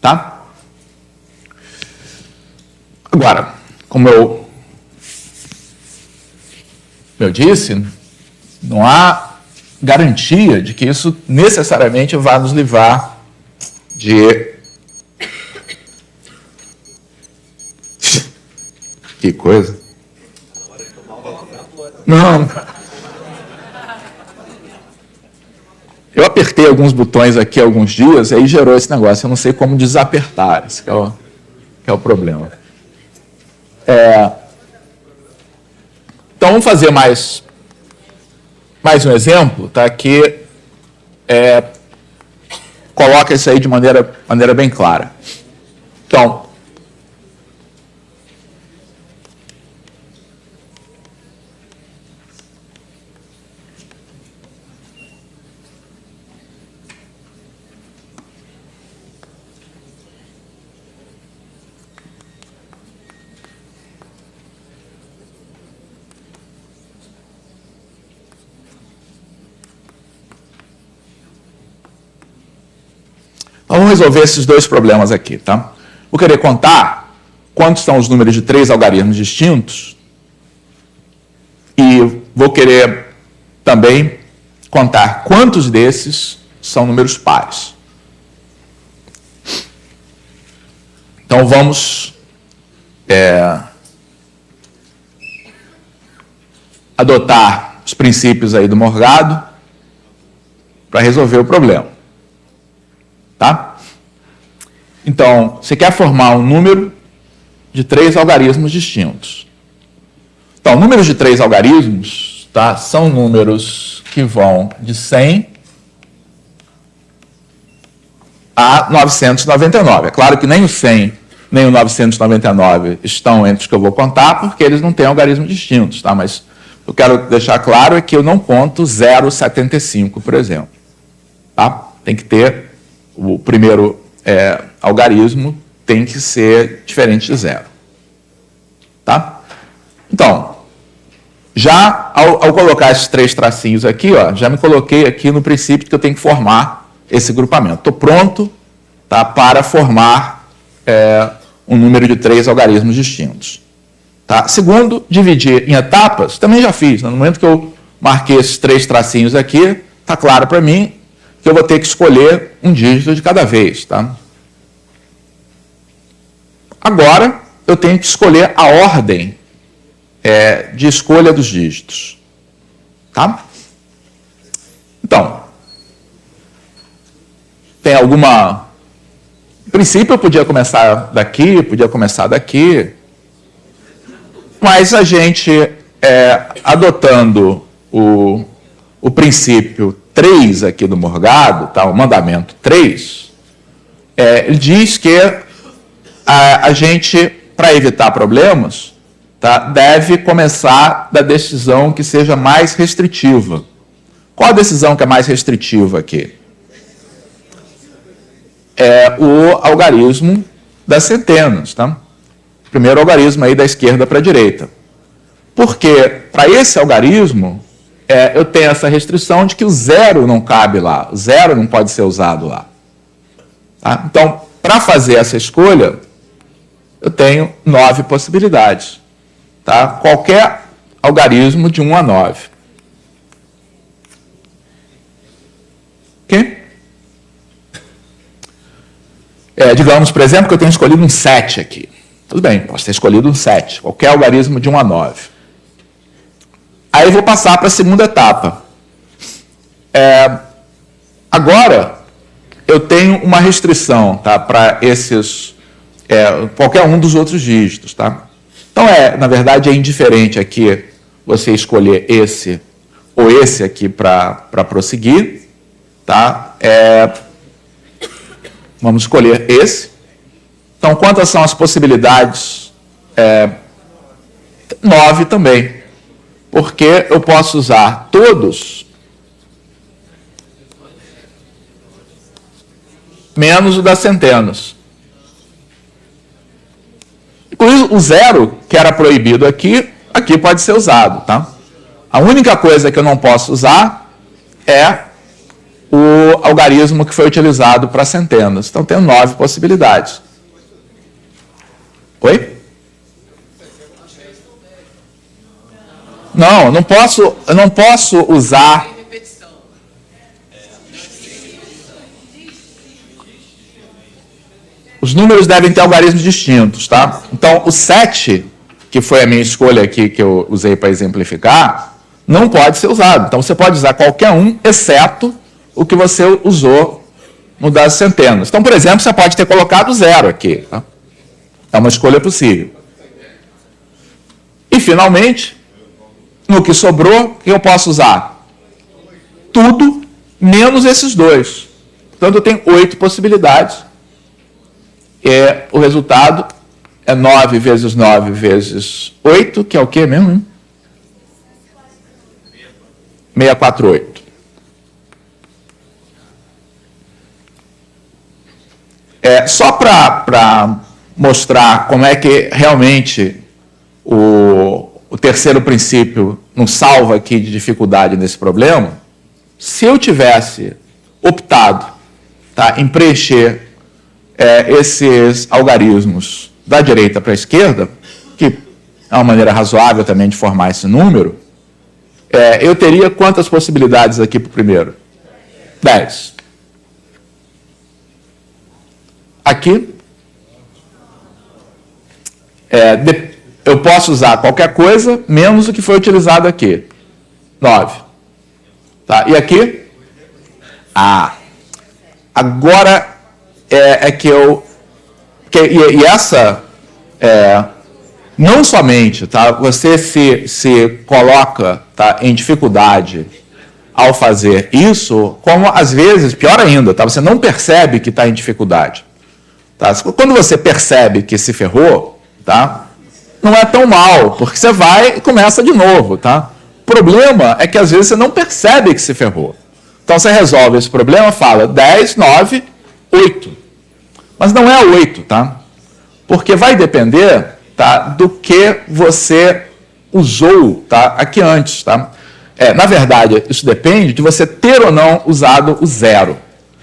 Tá? Agora, como eu disse, não há garantia de que isso necessariamente vai nos livrar de... Que coisa. Não. Eu apertei alguns botões aqui há alguns dias, aí gerou esse negócio. Eu não sei como desapertar. Esse que é o problema. Então, vamos fazer mais um exemplo, tá? Que coloca isso aí de maneira bem clara. Então, vamos resolver esses 2 problemas aqui, tá? Vou querer contar quantos são os números de 3 algarismos distintos e vou querer também contar quantos desses são números pares. Então, vamos adotar os princípios aí do Morgado para resolver o problema. Tá? Então, você quer formar um número de 3 algarismos distintos. Então, números de 3 algarismos, tá, são números que vão de 100 a 999. É claro que nem o 100 nem o 999 estão entre os que eu vou contar, porque eles não têm algarismos distintos. Tá? Mas eu quero deixar claro que eu não conto 0,75, por exemplo. Tá? Tem que ter... O primeiro algarismo tem que ser diferente de 0. Tá? Então, já ao colocar esses 3 tracinhos aqui, já me coloquei aqui no princípio que eu tenho que formar esse grupamento. Estou pronto, tá, para formar um número de 3 algarismos distintos. Tá? Segundo, dividir em etapas, também já fiz. No momento que eu marquei esses 3 tracinhos aqui, está claro para mim que eu vou ter que escolher um dígito de cada vez. Tá? Agora, eu tenho que escolher a ordem de escolha dos dígitos. Tá? Então, tem alguma... Em princípio, eu podia começar daqui, podia começar daqui, mas a gente, adotando o princípio 3 aqui do Morgado, tá? O mandamento 3, ele diz que a gente, para evitar problemas, tá, deve começar da decisão que seja mais restritiva. Qual a decisão que é mais restritiva aqui? É o algarismo das centenas, tá? Primeiro algarismo aí da esquerda para a direita. Porque, para esse algarismo, eu tenho essa restrição de que o zero não cabe lá, o zero não pode ser usado lá. Tá? Então, para fazer essa escolha, eu tenho 9 possibilidades. Tá? Qualquer algarismo de 1 a 9. Ok? Digamos, por exemplo, que eu tenho escolhido um 7 aqui. Tudo bem, posso ter escolhido um 7. Qualquer algarismo de 1 a 9. Aí eu vou passar para a segunda etapa. Agora, eu tenho uma restrição, tá, para esses... qualquer um dos outros dígitos. Tá? Então, na verdade, é indiferente aqui você escolher esse ou esse aqui para prosseguir. Tá? Vamos escolher esse. Então, quantas são as possibilidades? 9 também. Porque eu posso usar todos menos o das centenas. Inclusive, o zero, que era proibido aqui pode ser usado. Tá? A única coisa que eu não posso usar é o algarismo que foi utilizado para centenas. Então, tenho 9 possibilidades. Oi? Não, eu não posso usar... Os números devem ter algarismos distintos, tá? Então, o 7, que foi a minha escolha aqui, que eu usei para exemplificar, não pode ser usado. Então, você pode usar qualquer um, exceto o que você usou no das centenas. Então, por exemplo, você pode ter colocado 0 aqui. Tá? É uma escolha possível. E, finalmente, no que sobrou, o que eu posso usar? Tudo menos esses 2. Portanto, eu tenho 8 possibilidades. O resultado é 9 vezes 9 vezes 8, que é o quê mesmo? Hein? 648. Só para mostrar como é que realmente o terceiro princípio nos salva aqui de dificuldade nesse problema, se eu tivesse optado, tá, em preencher esses algarismos da direita para a esquerda, que é uma maneira razoável também de formar esse número, eu teria quantas possibilidades aqui para o primeiro? 10. Aqui, eu posso usar qualquer coisa menos o que foi utilizado aqui. 9. Tá? E aqui? Agora que eu... E essa... não somente, tá, você se coloca, tá, em dificuldade ao fazer isso, como às vezes, pior ainda, tá, você não percebe que está em dificuldade. Tá? Quando você percebe que se ferrou, tá, não é tão mal, porque você vai e começa de novo. Tá? O problema é que às vezes você não percebe que se ferrou. Então você resolve esse problema, fala 10, 9, 8. Mas não é 8, tá? Porque vai depender, tá, do que você usou, tá, aqui antes. Tá? Na verdade, isso depende de você ter ou não usado o 0.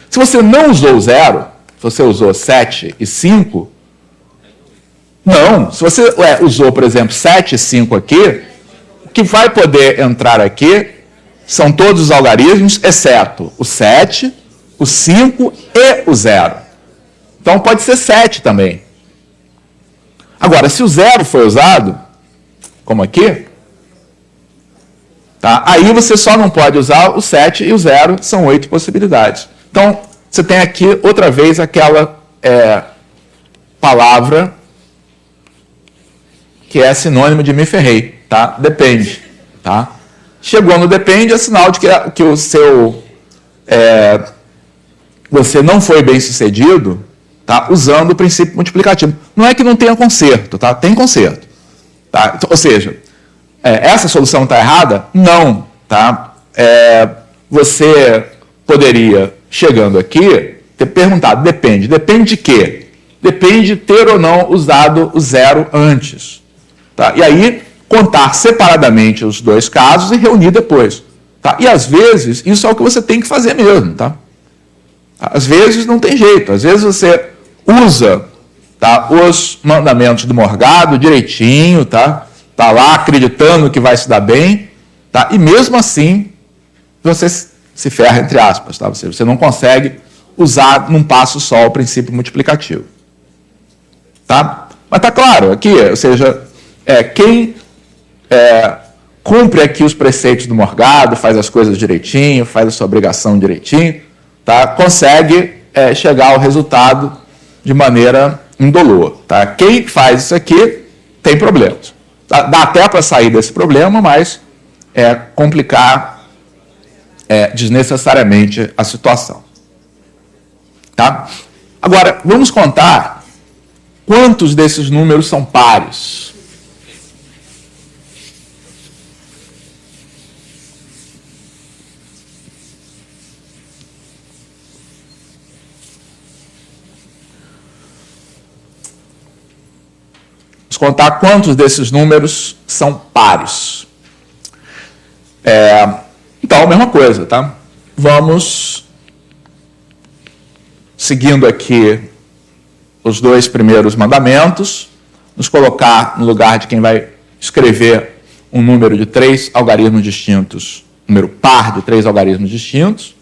Se você não usou o 0, se você usou 7 e 5, não. Se você usou, por exemplo, 7 e 5 aqui, o que vai poder entrar aqui são todos os algarismos, exceto o 7, o 5 e o 0. Então, pode ser 7 também. Agora, se o 0 foi usado, como aqui, tá? Aí você só não pode usar o 7 e o 0, são 8 possibilidades. Então, você tem aqui, outra vez, aquela palavra que é sinônimo de me ferrei, tá? Depende, tá? Chegou no depende, é sinal de que o seu... você não foi bem sucedido, tá? Usando o princípio multiplicativo. Não é que não tenha conserto, tá? Tem conserto. Tá? Ou seja, essa solução está errada? Não. Tá? Você poderia, chegando aqui, ter perguntado, depende. Depende de quê? Depende de ter ou não usado o 0 antes. Tá? E aí, contar separadamente os dois casos e reunir depois. Tá? E às vezes, isso é o que você tem que fazer mesmo. Tá? Às vezes não tem jeito. Às vezes você usa, tá, os mandamentos do Morgado direitinho, tá lá acreditando que vai se dar bem, tá? E mesmo assim você se ferra, entre aspas, tá? Você não consegue usar num passo só o princípio multiplicativo. Tá? Mas tá claro aqui, ou seja, quem cumpre aqui os preceitos do Morgado, faz as coisas direitinho, faz a sua obrigação direitinho, tá? Consegue chegar ao resultado de maneira indolor. Tá? Quem faz isso aqui tem problemas. Dá até para sair desse problema, mas complicar desnecessariamente a situação. Tá? Agora, vamos contar quantos desses números são pares. Contar quantos desses números são pares. Então, a mesma coisa, tá? Vamos, seguindo aqui os dois primeiros mandamentos, nos colocar no lugar de quem vai escrever um número de 3 algarismos distintos, número par de 3 algarismos distintos,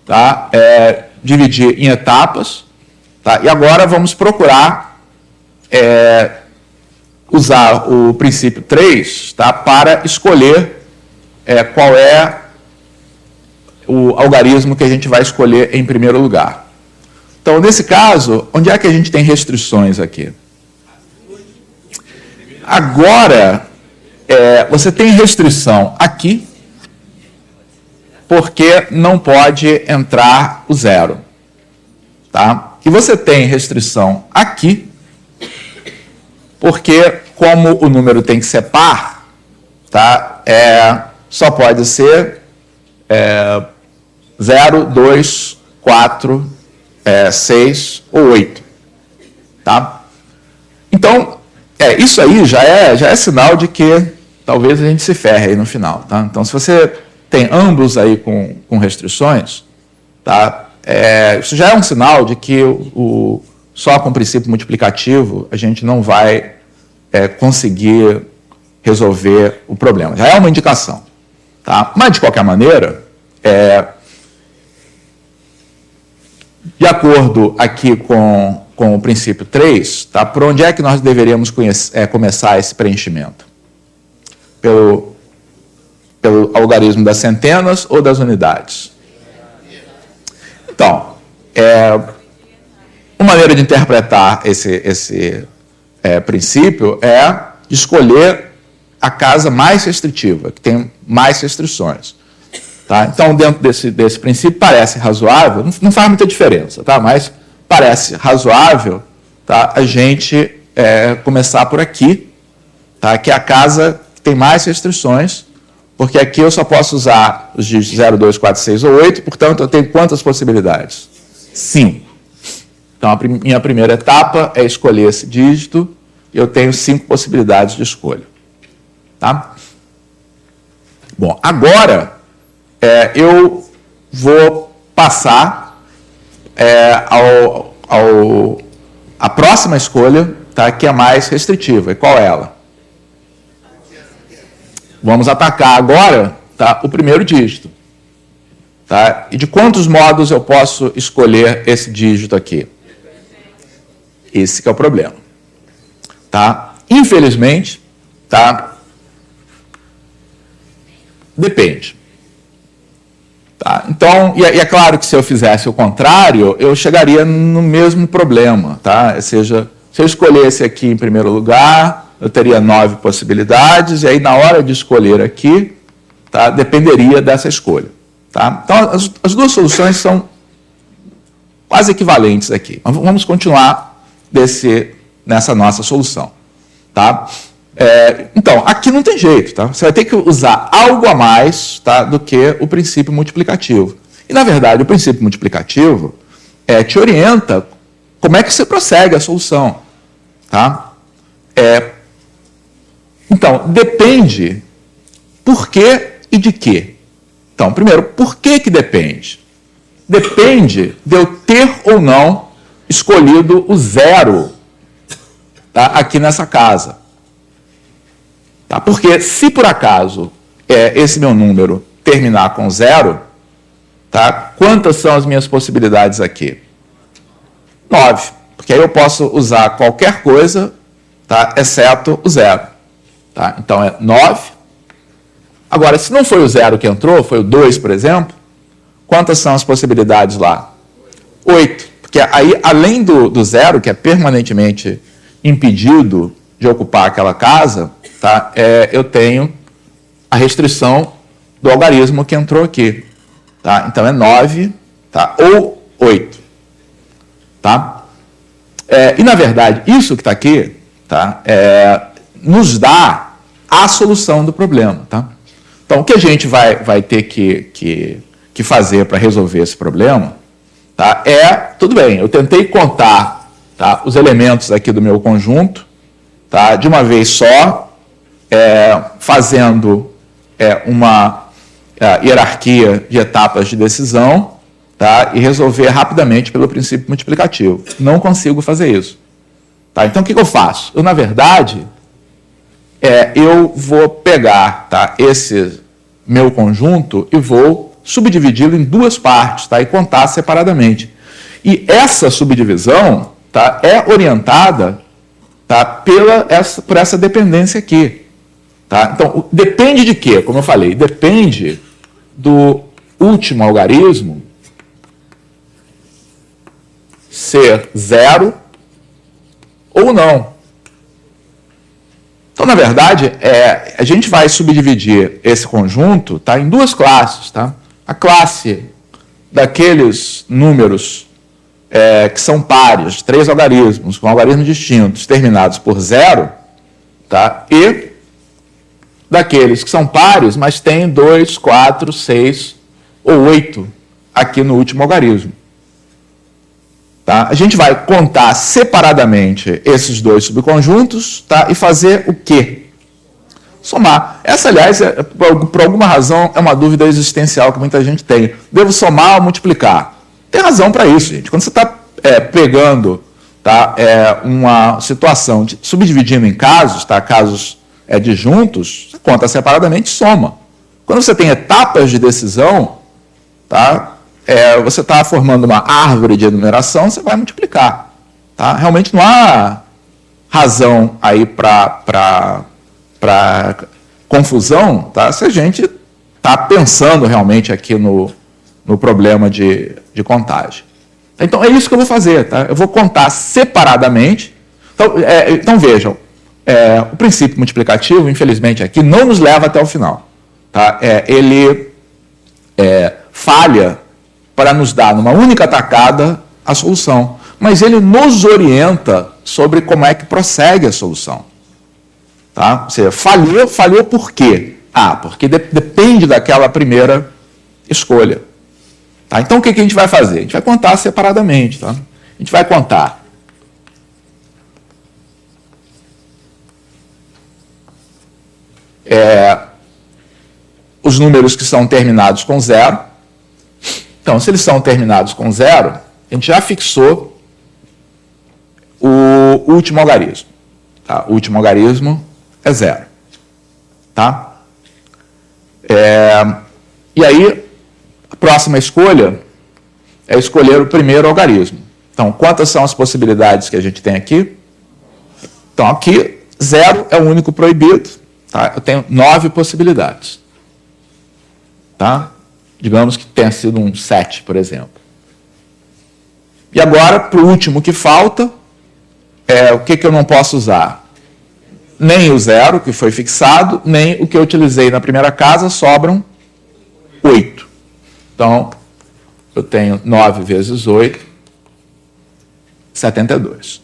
tá? Dividir em etapas, tá? E agora vamos procurar usar o princípio 3, tá, para escolher qual é o algarismo que a gente vai escolher em primeiro lugar. Então, nesse caso, onde é que a gente tem restrições aqui? Agora, você tem restrição aqui, porque não pode entrar o 0. Tá? E você tem restrição aqui, porque, como o número tem que ser par, tá? Só pode ser 0, 2, 4, 6 ou 8. Tá? Então, isso aí já é sinal de que talvez a gente se ferre aí no final. Tá? Então, se você tem ambos aí com restrições, tá? Isso já é um sinal de que só com o princípio multiplicativo a gente não vai conseguir resolver o problema. Já é uma indicação. Tá? Mas, de qualquer maneira, de acordo aqui com o princípio 3, tá? Por onde é que nós deveríamos começar esse preenchimento? Pelo algarismo das centenas ou das unidades? Então, uma maneira de interpretar esse princípio é escolher a casa mais restritiva, que tem mais restrições. Tá? Então, dentro desse princípio, parece razoável, não faz muita diferença, tá? Mas parece razoável, tá? A gente começar por aqui, tá? Que é a casa que tem mais restrições, porque aqui eu só posso usar os dígitos 0, 2, 4, 6 ou 8, portanto, eu tenho quantas possibilidades? 5. Então, a minha primeira etapa é escolher esse dígito, e eu tenho 5 possibilidades de escolha. Tá? Bom, agora eu vou passar a próxima escolha, tá, que é mais restritiva. E qual é ela? Vamos atacar agora, tá, o primeiro dígito. Tá? E de quantos modos eu posso escolher esse dígito aqui? Esse que é o problema. tá? Infelizmente, tá? Depende. Tá? Então, e é claro que se eu fizesse o contrário, eu chegaria no mesmo problema, tá? Ou seja, se eu escolhesse aqui em primeiro lugar, eu teria 9 possibilidades, e aí na hora de escolher aqui, tá? Dependeria dessa escolha. Tá? Então, as duas soluções são quase equivalentes aqui. Mas vamos continuar nessa nossa solução. Tá? Então, aqui não tem jeito. Tá? Você vai ter que usar algo a mais, tá, do que o princípio multiplicativo. E, na verdade, o princípio multiplicativo te orienta como é que você prossegue a solução. Tá? Então, depende por quê e de quê. Então, primeiro, por que depende? Depende de eu ter ou não escolhido o 0, tá, aqui nessa casa. Tá? Porque se por acaso esse meu número terminar com 0, tá, quantas são as minhas possibilidades aqui? 9. Porque aí eu posso usar qualquer coisa, tá, exceto o 0. Tá? Então é 9. Agora, se não foi o 0 que entrou, foi o 2, por exemplo, quantas são as possibilidades lá? 8. Porque aí, além do 0, que é permanentemente impedido de ocupar aquela casa, tá, eu tenho a restrição do algarismo que entrou aqui. Tá? Então é 9, tá, ou 8. Tá? E, na verdade, isso que está aqui, tá, nos dá a solução do problema. Tá? Então, o que a gente vai ter que fazer para resolver esse problema, tá, tudo bem, eu tentei contar, tá, os elementos aqui do meu conjunto, tá, de uma vez só, fazendo uma hierarquia de etapas de decisão, tá, e resolver rapidamente pelo princípio multiplicativo. Não consigo fazer isso. Tá? Então, o que eu faço? Eu, na verdade, eu vou pegar, tá, esse meu conjunto e vou subdividi-lo em 2 partes, tá, e contar separadamente. E essa subdivisão, tá, é orientada, tá, por essa dependência aqui. Tá? Então, depende de quê? Como eu falei, depende do último algarismo ser 0 ou não. Então, na verdade, a gente vai subdividir esse conjunto, tá, em 2 classes. Tá? A classe daqueles números que são pares, 3 algarismos, com algarismos distintos, terminados por 0, tá? E daqueles que são pares, mas tem 2, 4, 6 ou 8 aqui no último algarismo. Tá? A gente vai contar separadamente esses 2 subconjuntos, tá? E fazer o quê? Somar. Essa, aliás, por alguma razão, é uma dúvida existencial que muita gente tem. Devo somar ou multiplicar? Tem razão para isso, gente. Quando você está pegando, tá, uma situação, subdividindo em casos, tá, casos disjuntos, você conta separadamente e soma. Quando você tem etapas de decisão, tá, você está formando uma árvore de enumeração, você vai multiplicar. Tá? Realmente não há razão aí para confusão, tá? Se a gente está pensando realmente aqui no problema de contagem. Então, é isso que eu vou fazer. Tá? Eu vou contar separadamente. Então vejam, o princípio multiplicativo, infelizmente, aqui não nos leva até o final. Tá? Ele falha para nos dar, numa única tacada, a solução. Mas ele nos orienta sobre como é que prossegue a solução. Tá? Ou seja, falhou por quê? Porque depende daquela primeira escolha. Tá? Então, o que a gente vai fazer? A gente vai contar separadamente. Tá? A gente vai contar os números que são terminados com 0. Então, se eles são terminados com 0, a gente já fixou o último algarismo. Tá? O último algarismo é 0. Tá? E aí, a próxima escolha é escolher o primeiro algarismo. Então, quantas são as possibilidades que a gente tem aqui? Então, aqui, 0 é o único proibido. Tá? Eu tenho 9 possibilidades. Tá? Digamos que tenha sido um 7, por exemplo. E agora, para o último que falta, o que eu não posso usar? Nem o 0, que foi fixado, nem o que eu utilizei na primeira casa, sobram 8. Então, eu tenho 9 vezes 8, 72.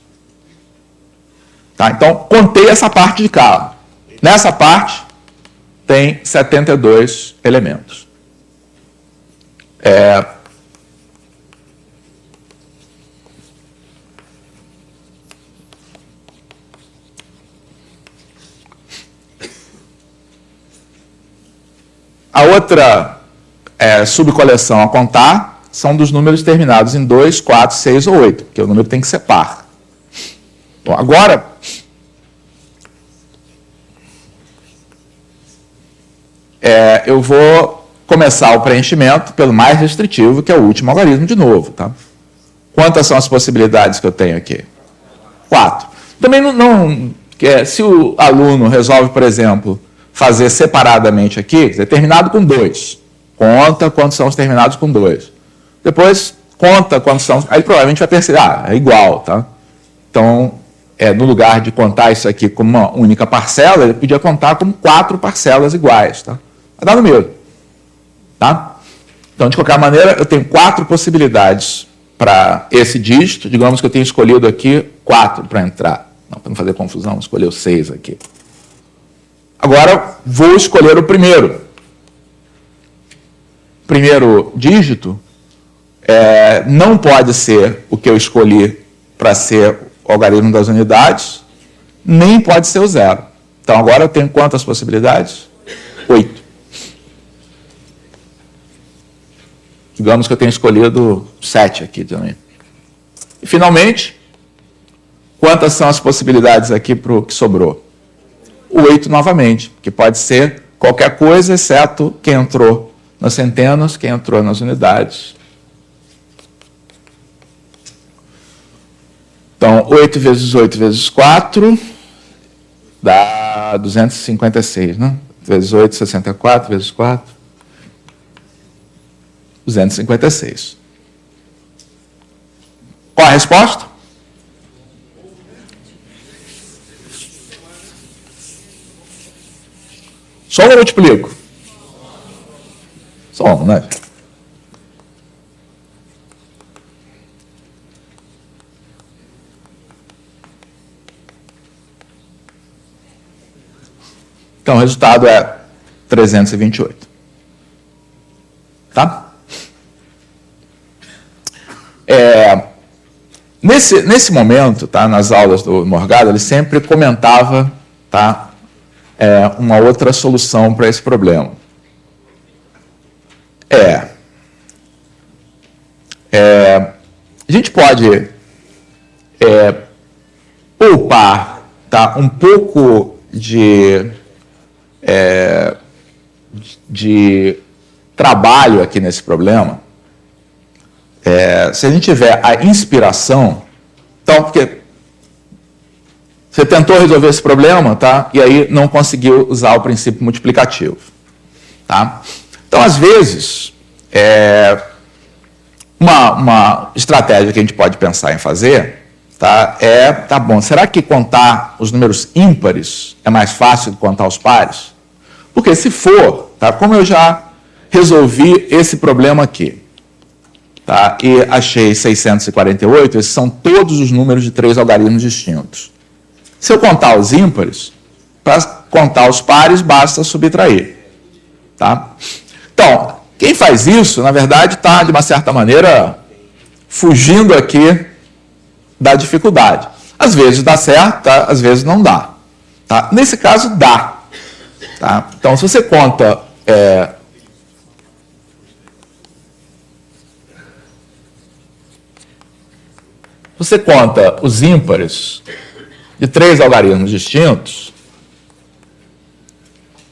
Tá? Então, contei essa parte de cá. Nessa parte, tem 72 elementos. A outra subcoleção a contar são dos números terminados em 2, 4, 6 ou 8, porque o número tem que ser par. Bom, agora, eu vou começar o preenchimento pelo mais restritivo, que é o último algarismo de novo. Tá? Quantas são as possibilidades que eu tenho aqui? 4. Também se o aluno resolve, por exemplo, fazer separadamente aqui, quer dizer, terminado com 2. Conta quantos são os terminados com 2. Depois, conta quantos são... Aí provavelmente vai perceber, é igual, tá? Então, no lugar de contar isso aqui como uma única parcela, ele podia contar como 4 parcelas iguais, tá? Vai dar no mesmo, tá? Então, de qualquer maneira, eu tenho 4 possibilidades para esse dígito. Digamos que eu tenho escolhido aqui 4 para entrar. Não, para não fazer confusão, vou escolher o 6 aqui. Agora, vou escolher o primeiro. Primeiro dígito não pode ser o que eu escolhi para ser o algarismo das unidades, nem pode ser o 0. Então, agora eu tenho quantas possibilidades? 8. Digamos que eu tenho escolhido 7 aqui também. E, finalmente, quantas são as possibilidades aqui para o que sobrou? O 8 novamente, que pode ser qualquer coisa, exceto quem entrou nas centenas, quem entrou nas unidades. Então, 8 vezes 8 vezes 4 dá 256, né? Vezes 8, 64, vezes 4, 256. Qual a resposta? Só um eu multiplico. Só um, né? Então, o resultado é 328. Tá? Nesse momento, tá, nas aulas do Morgado, ele sempre comentava, tá, uma outra solução para esse problema. A gente pode poupar, tá, um pouco de trabalho aqui nesse problema, se a gente tiver a inspiração. Então, porque você tentou resolver esse problema, tá? E aí não conseguiu usar o princípio multiplicativo. Tá? Então, às vezes, uma estratégia que a gente pode pensar em fazer, tá bom, será que contar os números ímpares é mais fácil do que contar os pares? Porque se for, tá, como eu já resolvi esse problema aqui, tá, e achei 648, esses são todos os números de 3 algarismos distintos. Se eu contar os ímpares, para contar os pares, basta subtrair. Tá? Então, quem faz isso, na verdade, está, de uma certa maneira, fugindo aqui da dificuldade. Às vezes dá certo, tá? Às vezes não dá. Tá? Nesse caso, dá. Tá? Então, se você conta... você conta os ímpares de 3 algarismos distintos,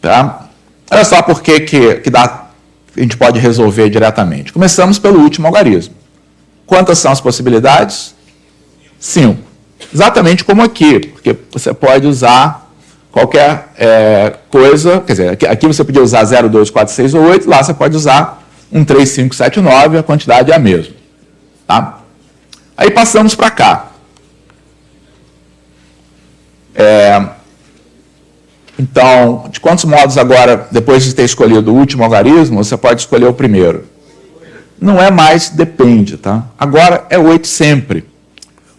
tá? Olha só por que a gente pode resolver diretamente. Começamos pelo último algarismo. Quantas são as possibilidades? 5. exatamente como aqui, porque você pode usar qualquer coisa, quer dizer, aqui você podia usar 0, 2, 4, 6 ou 8, lá você pode usar 1, 3, 5, 7, 9, a quantidade é a mesma. Tá? Aí passamos para cá. Então, de quantos modos agora, depois de ter escolhido o último algarismo, você pode escolher o primeiro? Não é mais depende, tá? Agora é 8 sempre.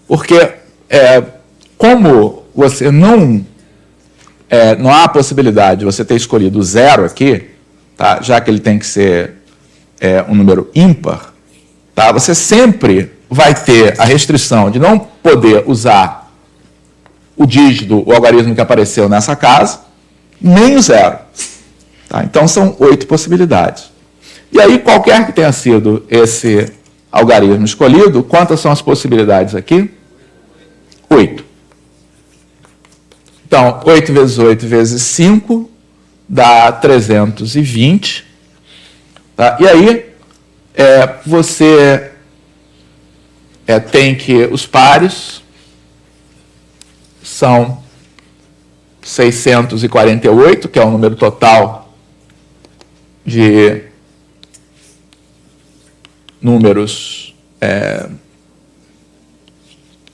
Porque, como você não há a possibilidade de você ter escolhido o 0 aqui, tá? Já que ele tem que ser um número ímpar, tá? Você sempre vai ter a restrição de não poder usar o dígito, o algarismo que apareceu nessa casa, nem o 0. Tá? Então, são 8 possibilidades. E aí, qualquer que tenha sido esse algarismo escolhido, quantas são as possibilidades aqui? 8. Então, 8 vezes 8 vezes 5 dá 320. Tá? E aí, você tem que os pares são 648, que é o número total de números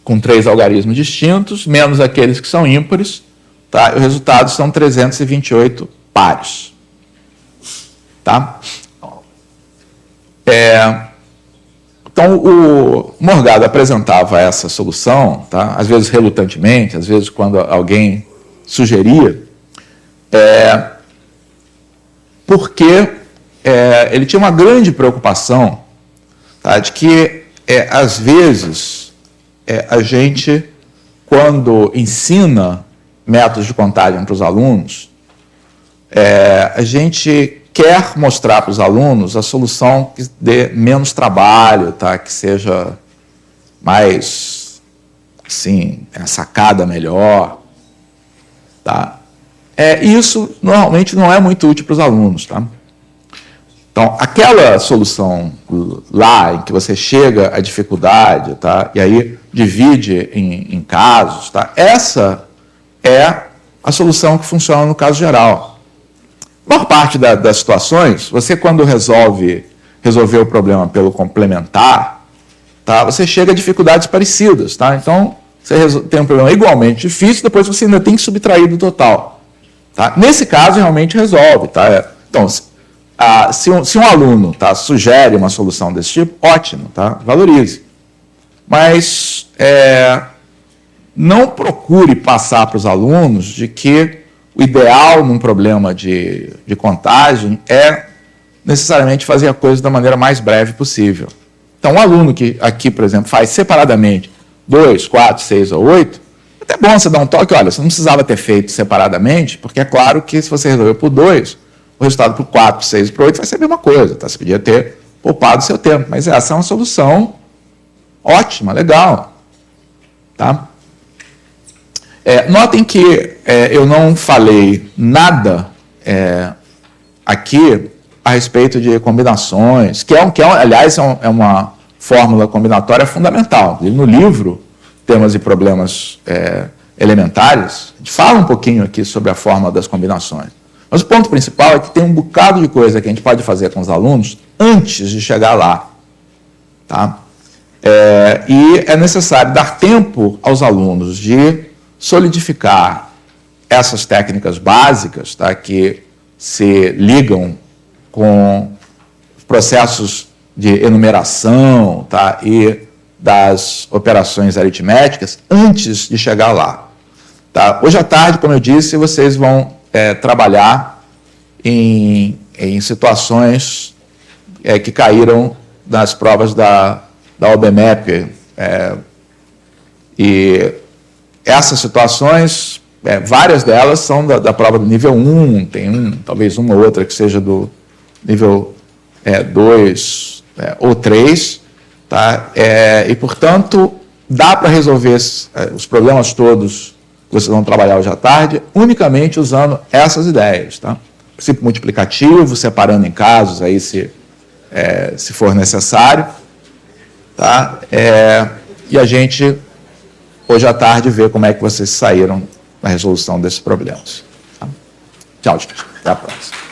com 3 algarismos distintos, menos aqueles que são ímpares, tá? O resultado são 328 pares. Tá? Então, o Morgado apresentava essa solução, tá? Às vezes relutantemente, às vezes quando alguém sugeria, porque ele tinha uma grande preocupação, tá? De que, às vezes, a gente, quando ensina métodos de contagem para os alunos, a gente quer mostrar para os alunos a solução que dê menos trabalho, tá? Que seja mais, assim, a sacada melhor. Tá? Isso normalmente não é muito útil para os alunos. Tá? Então, aquela solução lá em que você chega à dificuldade, tá? E aí divide em casos, tá? Essa é a solução que funciona no caso geral. A maior parte das situações, você quando resolver o problema pelo complementar, tá? Você chega a dificuldades parecidas. Tá? Então, você tem um problema igualmente difícil, depois você ainda tem que subtrair do total. Tá? Nesse caso, realmente resolve. Tá? Então, se um aluno, tá, sugere uma solução desse tipo, ótimo, tá? Valorize. Mas não procure passar para os alunos de que o ideal num problema de contagem é necessariamente fazer a coisa da maneira mais breve possível. Então, um aluno que aqui, por exemplo, faz separadamente 2, 4, 6 ou 8, é até bom você dar um toque, olha, você não precisava ter feito separadamente, porque é claro que se você resolveu por 2, o resultado por 4, 6 e por 8 vai ser a mesma coisa, tá? Você podia ter poupado seu tempo, mas essa é uma solução ótima, legal. Tá? Notem que eu não falei nada aqui a respeito de combinações, que aliás, é uma fórmula combinatória fundamental. No livro, Temas e Problemas Elementares, a gente fala um pouquinho aqui sobre a fórmula das combinações. Mas o ponto principal é que tem um bocado de coisa que a gente pode fazer com os alunos antes de chegar lá. Tá? E é necessário dar tempo aos alunos de solidificar essas técnicas básicas, tá, que se ligam com processos de enumeração, tá, e das operações aritméticas antes de chegar lá. Tá? Hoje à tarde, como eu disse, vocês vão trabalhar em situações que caíram nas provas da OBMEP, e essas situações, várias delas são da prova do nível 1, tem talvez uma ou outra que seja do nível 2 ou 3, tá? E, portanto, dá para resolver os problemas todos que vocês vão trabalhar hoje à tarde unicamente usando essas ideias. Tá? Princípio multiplicativo, separando em casos, aí se for necessário. Tá? E a gente hoje à tarde ver como é que vocês saíram na resolução desses problemas. Tá? Tchau, gente. Até a próxima.